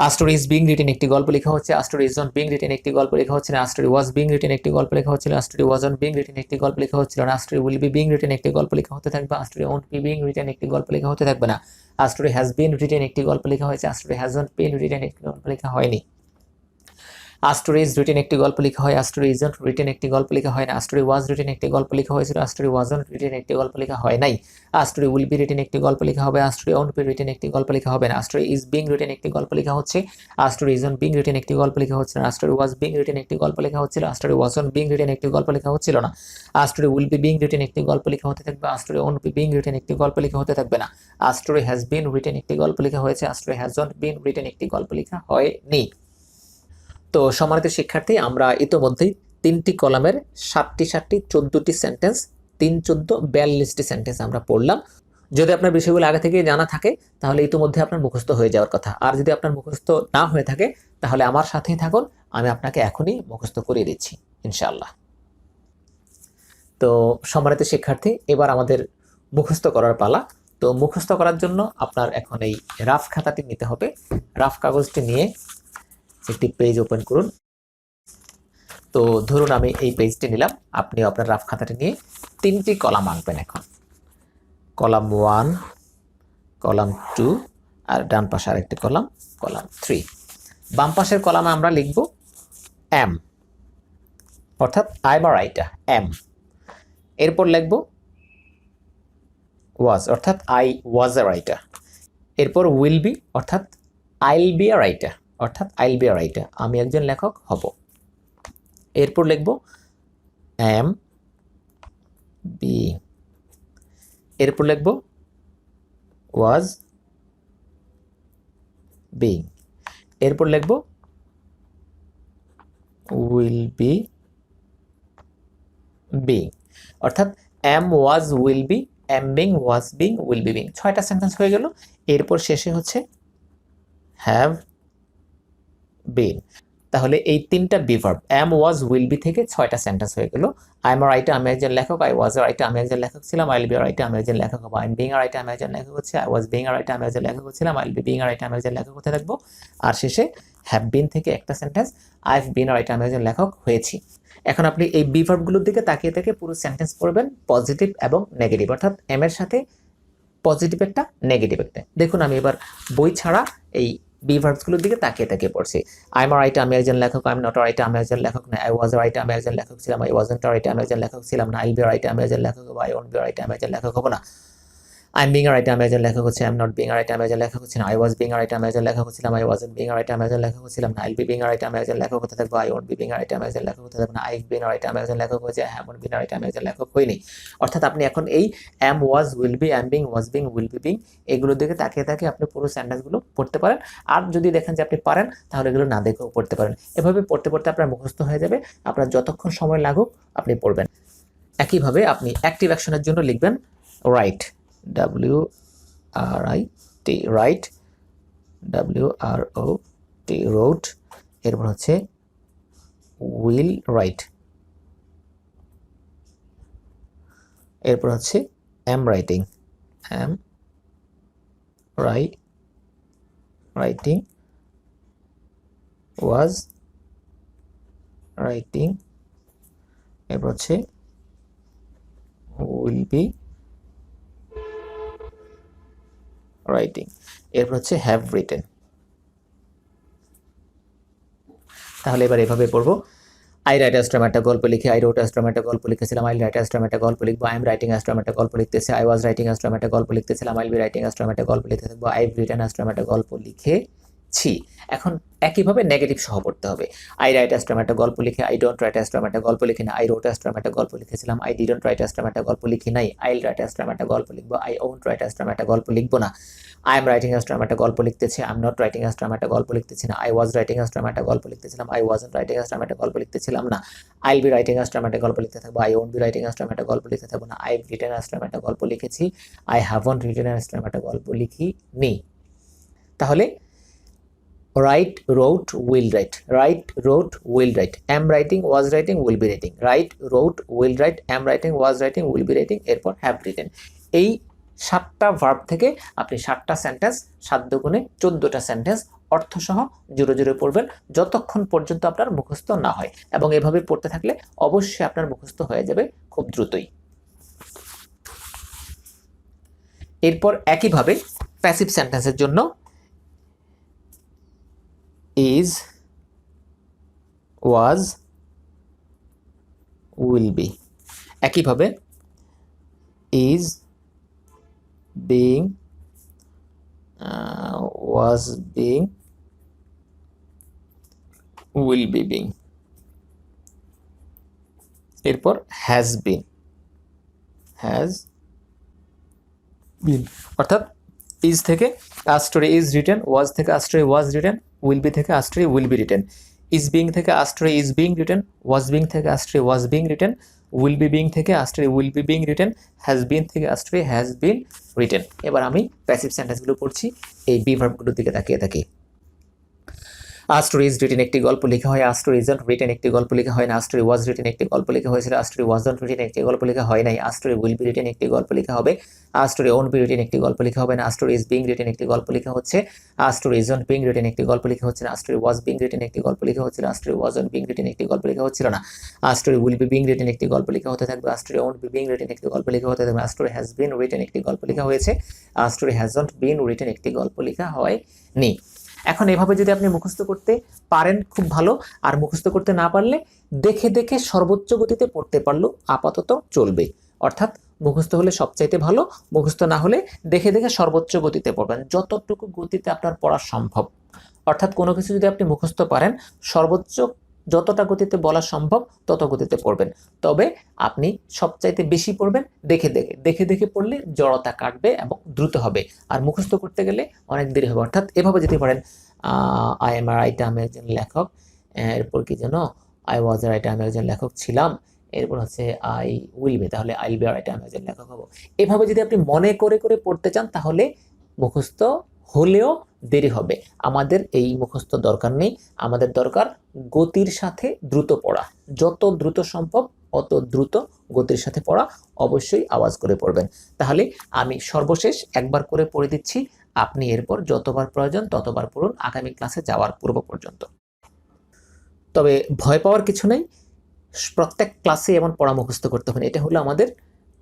আ স্টোরি ইজ বিং রিটেন একটি গল্প লেখা হচ্ছে, a story isn't being written একটি গল্প লেখা হচ্ছে না। আ স্টোরি ওয়াজ বিং রিটেন একটি গল্প লেখা হচ্ছিল, a story wasn't being written একটি গল্প লেখা হচ্ছিল না। আ story will be being written একটি গল্প লেখা হতে থাকবে, a story won't be being written একটি গল্প লেখা হতে থাকবে না। A story has been written একটি গল্প লেখা হয়েছে, a story hasn't been written একটি গল্প লেখা হয়নি। আস্টোরি ইজ রিটেন একটি গল্প লেখা হয়, আস্টোরি ইজন্ট রিটেন একটি গল্প লেখা হয় না, আস্টোরি ওয়াজ রিটেন একটি গল্প লেখা হয়েছিল, আস্টোরি ওয়াজন্ট রিটেন একটি গল্প লেখা হয় নাই, আস্টোরি উইল বি রিটেন একটি গল্প লেখা হবে, আস্টোরি ওন্ট বি রিটেন একটি গল্প লেখা হবে না, আস্টোরি ইজ বিং রিটেন একটি গল্প লেখা হচ্ছে, আস্টোরি ইজন্ট বিং রিটেন একটি গল্প লেখা হচ্ছে না, আস্টোরি ওয়াজ বিং রিটেন একটি গল্প লেখা হচ্ছিল, আস্টোরি ওয়াজন্ট বিং রিটেন একটি গল্প লেখা হচ্ছিল না, আস্টোরি উইল বি বিং রিটেন একটি গল্প লেখা হতে থাকবে, আস্টোরি ওন্ট বি বিং রিটেন একটি গল্প লেখা হতে থাকবে না, আস্টোরি হ্যাজ বিন রিটেন একটি গল্প লেখা হয়েছে, আস্টোরি হ্যাজন্ট বিন রিটেন একটি গল্প লেখা হয়নি। তো সম্মানিত শিক্ষার্থী, আমরা ইতোমধ্যেই 3টি কলামের 7টি 14টি সেন্টেন্স, 3 14 42টি সেন্টেন্স আমরা পড়লাম। যদি আপনার বিষয়গুলো আগে থেকে জানা থাকে তাহলে ইতোমধ্যে আপনার মুখস্থ হয়ে যাওয়ার কথা, আর যদি আপনার মুখস্থ না হয়ে থাকে তাহলে আমার সাথেই থাকুন, আমি আপনাকে এখনই মুখস্থ করিয়ে দিচ্ছি ইনশাআল্লাহ। তো সম্মানিত শিক্ষার্থী, এবার আমাদের মুখস্থ করার পালা। তো মুখস্থ করার জন্য আপনার এখন এই রাফ খাতাটি নিতে হবে। রাফ কাগজটি নিয়ে একটি পেজ ওপেন করুন। তো ধরুন আমি এই পেজটি নিলাম, আপনি আপনার রাফ খাতাটি নিয়ে 3টি কলাম আঁকবেন। এখন কলাম 1, কলাম 2 আর ডান পাশে আরেকটি কলাম, কলাম 3। বাম পাশের কলামে আমরা লিখব এম, অর্থাৎ আই বা রাইটার এম। এরপর লিখব ওয়াজ, অর্থাৎ আই ওয়াজ আ রাইটার। এরপর উইল বি, অর্থাৎ আইল বি আ রাইটার, অর্থাৎ আইল বি আ রাইটার, আমি একজন লেখক হব। এরপর লিখব এম বি। এরপর লিখব ওয়াজ বিং। এরপর লিখব উইল বি বিং, অর্থাৎ am was will be, am being was being will be being. 6টা সেন্টেন্স হয়ে গেল। এরপর শেষে হচ্ছে হ্যাভ বিন। তাহলে এই 3টা be verb am was will be থেকে 6টা সেন্টেন্স হয়ে গেল। আই এম রাইটার, আমি একজন লেখক। আই ওয়াজ রাইটার, আমি একজন লেখক ছিলাম। আই উইল বি রাইটার, আমি একজন লেখক হব। আই এম বিং রাইটার, আমি একজন লেখক হচ্ছি। আই ওয়াজ বিং রাইটার, আমি একজন লেখক হচ্ছিলাম। I will be being writer, আমি একজন লেখক হতে থাকবো। আর শেষে হ্যাভ বিন থেকে একটা sentence, I have bin writer, আমি একজন লেখক হয়েছি। এখন আপনি এই বি ভার্বগুলোর দিকে তাকিয়ে থেকে পুরো সেন্টেন্স পড়বেন, পজিটিভ এবং নেগেটিভ, অর্থাৎ এম এর সাথে পজিটিভ একটা নেগেটিভ একটা। দেখুন আমি এবার বই ছাড়া এই বি ভার্বসগুলোর দিকে তাকিয়ে তাকিয়ে পড়ছি। আই এম রাইটার, আমি একজন লেখক। আই এম নট রাইটার, আমি একজন লেখক না। আই ওয়াজ রাইটার, আমি একজন লেখক ছিলাম। আই ওয়াজন্ট রাইটার, আমি একজন লেখক ছিলাম না। আই উইল বি রাইটার, আমি একজন লেখক হব। আই ওন্ট বি রাইটার, আমি একজন লেখক হব না। আই এম বিং রাইটার, আমি একজন লেখক হচ্ছি। I am not being writer, আমি একজন লেখক হচ্ছি না। আই ওয়াজ বিং রাইটার, আমি একজন লেখক হচ্ছিলাম। আই ওয়াজন্ট বিং রাইটার, আমি একজন লেখক হচ্ছিলাম না। I will be being writer, আমি একজন লেখক হতে থাকবো। I won't be being writer, আমি একজন লেখক হতে থাকবো না। আই বিং রাইটার, আমি একজন লেখক হয়েছি। আই হ্যাভন্ট বিং রাইটার, আমি একজন লেখক হইনি। অর্থাৎ আপনি এখন এই am was will be, am being was being will be being এগুলোর দিকে তাকিয়ে তাকিয়ে আপনি পুরো সেন্টেন্সগুলো পড়তে পারেন। আর যদি দেখেন যে আপনি পারেন তাহলে এগুলো না দেখেও পড়তে পারেন। এভাবে পড়তে পড়তে আপনার মুখস্থ হয়ে যাবে। আপনার যতক্ষণ সময় লাগুক আপনি পড়বেন। একইভাবে আপনি অ্যাক্টিভ অ্যাকশনের জন্য লিখবেন রাইট, WRIT, রাইট, WROT, রোট। এরপর হচ্ছে উইল রাইট। এরপর হচ্ছে am writing, M writing, was writing. এরপর হচ্ছে উইল বি রাইটিং। এরপর হচ্ছে হ্যাভ রিটেন। তাহলে এবার এভাবে পড়বো। আই রাইট অ্যাস্ট্রাম একটা গল্প লিখে, আই রোট অ্যাস্ট্রাম একটা গল্প লিখেছিলাম। আই রাইট অ্যাস্ট্রাম একটা গল্প লিখবো। আই এম রাইটিং অ্যাস্ট্রাম একটা গল্প লিখতেছি। আই ওয়াজ রাইটিং অ্যাস্ট্রাম একটা গল্প লিখতেছিলাম। আই উইল বি রাইটিং অ্যাস্ট্রাম একটা গল্প লিখতে থাকবো। আই হ্যাভ রিটেন অ্যাস্ট্রাম একটা গল্প লিখেছি। এখন একইভাবে নেগেটিভ সহ পড়তে হবে। আই রাইট অ্যাস্ট্রাম একটা গল্প লিখে, আই ডোন্ট রাইট অ্যাস্ট্রাম একটা গল্প লিখি না। আই রোট অ্যাস্ট্রাম একটা গল্প লিখেছিলাম। আই ডিডন্ট রাইট অ্যাস্ট্রাম একটা গল্প লিখি নাই। আই উইল রাইট অ্যাস্ট্রাম একটা গল্প লিখবো। আই ওন্ট রাইট অ্যাস্ট্রাম একটা গল্প লিখবো না। আই এম রাইটিং অ্যাস্ট্রাম একটা গল্প লিখতেছি। আই এম নট রাইটিং অ্যাস্ট্রাম একটা গল্প লিখতেছি না। আই ওয়াজ রাইটিং অ্যাস্ট্রাম একটা গল্প লিখতেছিলাম। আই ওয়াজন্ট রাইটিং অ্যাস্ট্রাম একটা গল্প লিখতেছিলাম না। আই উইল বি রাইটিং অ্যাস্ট্রাম একটা গল্প লিখতে থাকবো। আই ওন্ট বি রাইটিং অ্যাস্ট্রাম একটা গল্প লিখতে থাকবো না। আই হ্যাভ রিটেন অ্যাস্ট্রাম একটা গল্প লিখেছি। আই হ্যাভন্ট রিটেন অ্যাস্ট্রাম একটা গল্প লিখিনি। তাহলে write, wrote, will write, write, wrote, will write, am writing, was writing, will be writing, write, wrote, will write, am writing, was writing, will be writing, এরপর have written. এই 7টা verb থেকে আপনি 7টা sentence, 7 দুগুণে 14টা সেন্টেন্স অর্থসহ জুড়ে জুড়ে পড়বেন যতক্ষণ পর্যন্ত আপনার মুখস্থ না হয়। এবং এভাবে পড়তে থাকলে অবশ্যই আপনার মুখস্থ হয়ে যাবে খুব দ্রুতই। এরপর একইভাবে প্যাসিভ সেন্টেন্সের জন্য ইজ, ওয়াজ, উইল বি। একইভাবে is, being, was being, will be being. এরপর হ্যাজ বিন, হ্যাজ বিন, অর্থাৎ ইজ থেকে a story is written, was থেকে a story was written, will be থেকে a story will be written, is being থেকে a story is being written, was being থেকে a story was being written, will be being থেকে a story will be being written, has বিন থেকে a story has been written. এবার আমি passive সেন্টেন্সগুলো পড়ছি, এই B ভার্বগুলোর দিকে তাকিয়ে থাকি। আ স্টোরি ইজ রিটেন একটি গল্প লেখা হয়, আ স্টোরি ইজন্ট রিটেন একটি গল্প লেখা হয় না, আ স্টোরি ওয়াজ রিটেন একটি গল্প লেখা হয়েছিল, আ স্টোরি ওয়াজন্ট রিটেন একটি গল্প লেখা হয় নাই, আ স্টোরি উইল বি রিটেন একটি গল্প লেখা হবে, a story won't be written একটি গল্প লেখা হবে না, আ স্টোরি ইজ বিং রিটেন একটি গল্প লেখা হচ্ছে, a story isn't being written একটি গল্প লেখা হচ্ছে না, আ স্টোরি ওয়াজ বিং রিটেন একটি গল্প লেখা হচ্ছিল, a story wasn't being written একটি গল্প লেখা হচ্ছিল না, আ story will be being written একটি গল্প লেখা হতে থাকবে, a story won't be being written একটি গল্প লেখা হতে থাকবে, a story has been written একটি গল্প লেখা হয়েছে, a story hasn't been written একটি গল্প লেখা হয়নি। এখন এভাবে যদি আপনি মুখস্থ করতে পারেন খুব ভালো, আর মুখস্থ করতে না পারলে দেখে দেখে সর্বোচ্চ গতিতে পড়তে পারলেও আপাতত চলবে। অর্থাৎ মুখস্থ হলে সবচাইতে ভালো, মুখস্থ না হলে দেখে দেখে সর্বোচ্চ গতিতে পড়বেন, যতটুকু গতিতে আপনার পড়া সম্ভব। অর্থাৎ কোনো কিছু যদি আপনি মুখস্থ পারেন, সর্বোচ্চ যতটা গতিতে বলা সম্ভব তত গতিতে পড়বেন। তবে আপনি সবচাইতে বেশি পড়বেন দেখে দেখে, দেখে দেখে পড়লে জড়তা কাটবে এবং দ্রুত হবে। আর মুখস্থ করতে গেলে অনেক দেরি হবে। অর্থাৎ এভাবে যেতে পারেন, আই এম রাইট, আমি একজন লেখক, এরপর কি যেন, আই ওয়াজ রাইট, আমি একজন লেখক ছিলাম, এরপর হচ্ছে আই উইল বি, তাহলে আই উইল বি রাইট, আমি একজন লেখক হব। এভাবে যদি আপনি মনে করে করে পড়তে চান তাহলে মুখস্থ হলেও দেরি হবে। আমাদের এই মুখস্থ দরকার নেই, আমাদের দরকার গতির সাথে দ্রুত পড়া। যত দ্রুত সম্ভব অত দ্রুত গতির সাথে পড়া, অবশ্যই আওয়াজ করে পড়বেন। তাহলে আমি সর্বশেষ একবার করে পড়ে দিচ্ছি, আপনি এরপর যতবার প্রয়োজন ততবার পড়ুন আগামী ক্লাসে যাওয়ার পূর্ব পর্যন্ত। তবে ভয় পাওয়ার কিছু নেই, প্রত্যেক ক্লাসে এমন পড়া মুখস্থ করতে হবে। এটা হলো আমাদের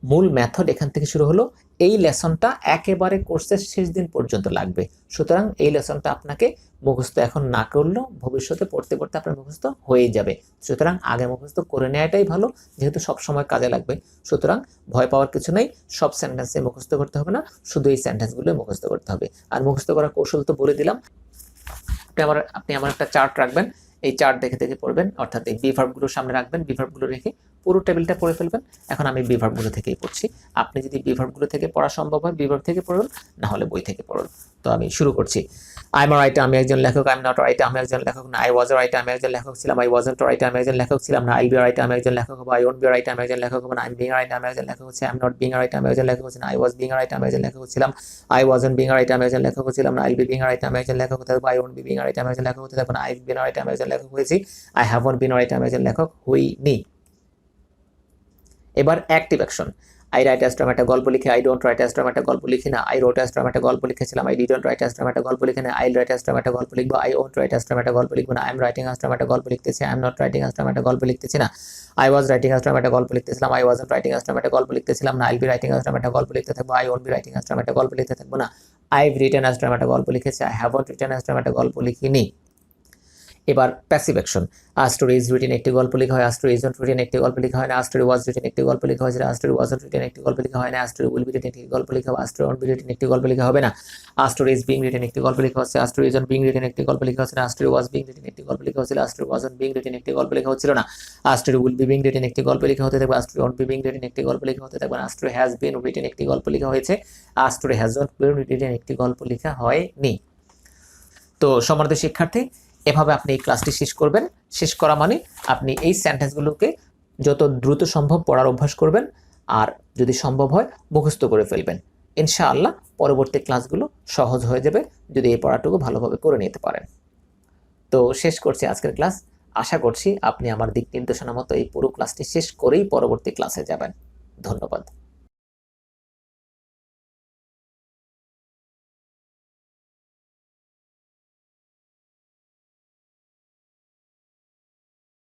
মূল মেথড, এখান থেকে শুরু হলো। এই লেসনটা একেবারে কোর্সের শেষ দিন পর্যন্ত লাগবে, সুতরাং এই লেসনটা আপনাকে মুখস্থ এখন না করলেও ভবিষ্যতে পড়তে পড়তে আপনার মুখস্থ হয়ে যাবে। সুতরাং আগে মুখস্থ করে নেওয়াটাই ভালো, যেহেতু সব সময় কাজে লাগবে। সুতরাং ভয় পাওয়ার কিছু নেই, সব সেন্টেন্সে মুখস্থ করতে হবে না, শুধু এই সেন্টেন্সগুলো মুখস্থ করতে হবে। আর মুখস্থ করার কৌশল তো বলে দিলাম। আপনি আমার একটা চার্ট রাখবেন, এই চার্ট দেখে দেখে পড়বেন, অর্থাৎ এই বি ভার্বগুলো সামনে রাখবেন, বি ভার্বগুলো রেখে পুরো টেবিলটা পড়ে ফেলবেন। এখন আমি বি ভার্বগুলো থেকেই পড়ছি, আপনি যদি বি ভার্বগুলো থেকে পড়া সম্ভব হয় বি ভার্ব থেকে পড়ুন, না হলে বই থেকে পড়ুন। তো আমি শুরু করছি। আই এম রাইট, আমি একজন লেখক, আই এম নট রাইট, আমি একজন লেখক না, আই ওয়াজ রাইট, আমি একজন লেখক ছিলাম, আই ওয়াজন্ট রাইট, আমি একজন লেখক ছিলাম না, আইল বি রাইট, আমি একজন লেখক হবো, আই ওন্ট বি রাইট, আমি একজন লেখক হবো না, আই এম বিং রাইট, আমি একজন লেখক হচ্ছি, I am not being right, আমি একজন লেখক হচ্ছি না, আই ওয়াজ বিং রাইট, আমি একজন লেখক ছিলাম, আই ওয়াজন্ট বিং রাইট, আমি একজন লেখক ছিলাম না, আইল বি বিং রাইট, আমি একজন লেখক হতে থাকবো, I won't be being right, আমি একজন লেখক হতে থাকবো না, আই বিন রাইট, আমি একজন লেখক হয়েছি, আই হ্যাভন্ট বিন রাইট, আমি একজন লেখক হইনি। এবার active action. I right a ট্রাম একটা গল্প লিখে, আই ডোন্ট রাইট অ্যাজ ট্রাম একটা গল্প লিখি না, আই রোট অ্যাজ ট্রাম একটা গল্প লিখেছিলাম, আই ডিডন্ট রাইট অ্যাজ ট্রাম একটা গল্প লিখে না, আই রাইট অ্যাজ ট্রাম একটা গল্প লিখবো, আই ওন্ট রাইট অ্যাজ ট্রাম একটা গল্প লিখবো না, আই এম রাইটিং অ্যাজ ট্রাম একটা গল্প লিখতেছি, I am not writing a ট্রাম একটা গল্প লিখতেছি না, আই ওয়াজ রাইটিং অ্যাজ ট্রাম একটা গল্প লিখতেছিলাম, আই ওয়াজন্ট রাইটিং অ্যাজ ট্রাম একটা গল্প লিখতেছিলাম না, আইল বি রাইটিং অ্যাজ ট্রাম একটা গল্প লিখতে থাকবো, I won't be writing a ট্রাম একটা গল্প লিখতে থাকবো না, আইভ রিটেন অ্যাজ ট্রাম একটা গল্প লিখেছি, আই হ্যাভন্ট রিটেন অ্যাজ ট্রাম একটা গল্প লিখিনি। এবার passive action. A story is written একটি গল্প লেখা হয়, আ স্টোরি ইজন্ট রিটেন একটি গল্প লেখা হয় না, আ স্টোরি ওয়াজ রিটেন একটি গল্প লেখা হয়েছিল, আ স্টোরি ওয়াজন্ট রিটেন একটি গল্প লেখা হয় না, আ স্টোরি উইল বি রিটেন একটি গল্প লেখা হবে, a story won't be written একটি গল্প লেখা হবে না, আ স্টোরি ইজ বিং রিটেন একটি গল্প লেখা হচ্ছে, a story isn't being written একটি গল্প লেখা হচ্ছে না, আ স্টোরি ওয়াজ বিং রিটেন একটি গল্প লেখা হচ্ছিল, a story wasn't being written একটি গল্প লেখা হচ্ছিল না, আ story will be being written একটি গল্প লেখা হতে থাকবে, a story won't be being written একটি গল্প লেখা হতে থাকবে, a story has been written একটি গল্প লেখা হয়েছে, a story hasn't been written একটি গল্প লেখা হয়নি। তো সম্মানিত শিক্ষার্থী, এভাবে আপনি এই ক্লাসটি শেষ করবেন। শেষ করা মানে আপনি এই সেন্টেন্সগুলোকে যত দ্রুত সম্ভব পড়ার অভ্যাস করবেন, আর যদি সম্ভব হয় মুখস্থ করে ফেলবেন। ইনশাআল্লাহ পরবর্তী ক্লাসগুলো সহজ হয়ে যাবে যদি এই পড়াটুকু ভালোভাবে করে নিতে পারেন। তো শেষ করছি আজকের ক্লাস। আশা করছি আপনি আমার দিক নির্দেশনা মতো এই পুরো ক্লাসটি শেষ করেই পরবর্তী ক্লাসে যাবেন। ধন্যবাদ।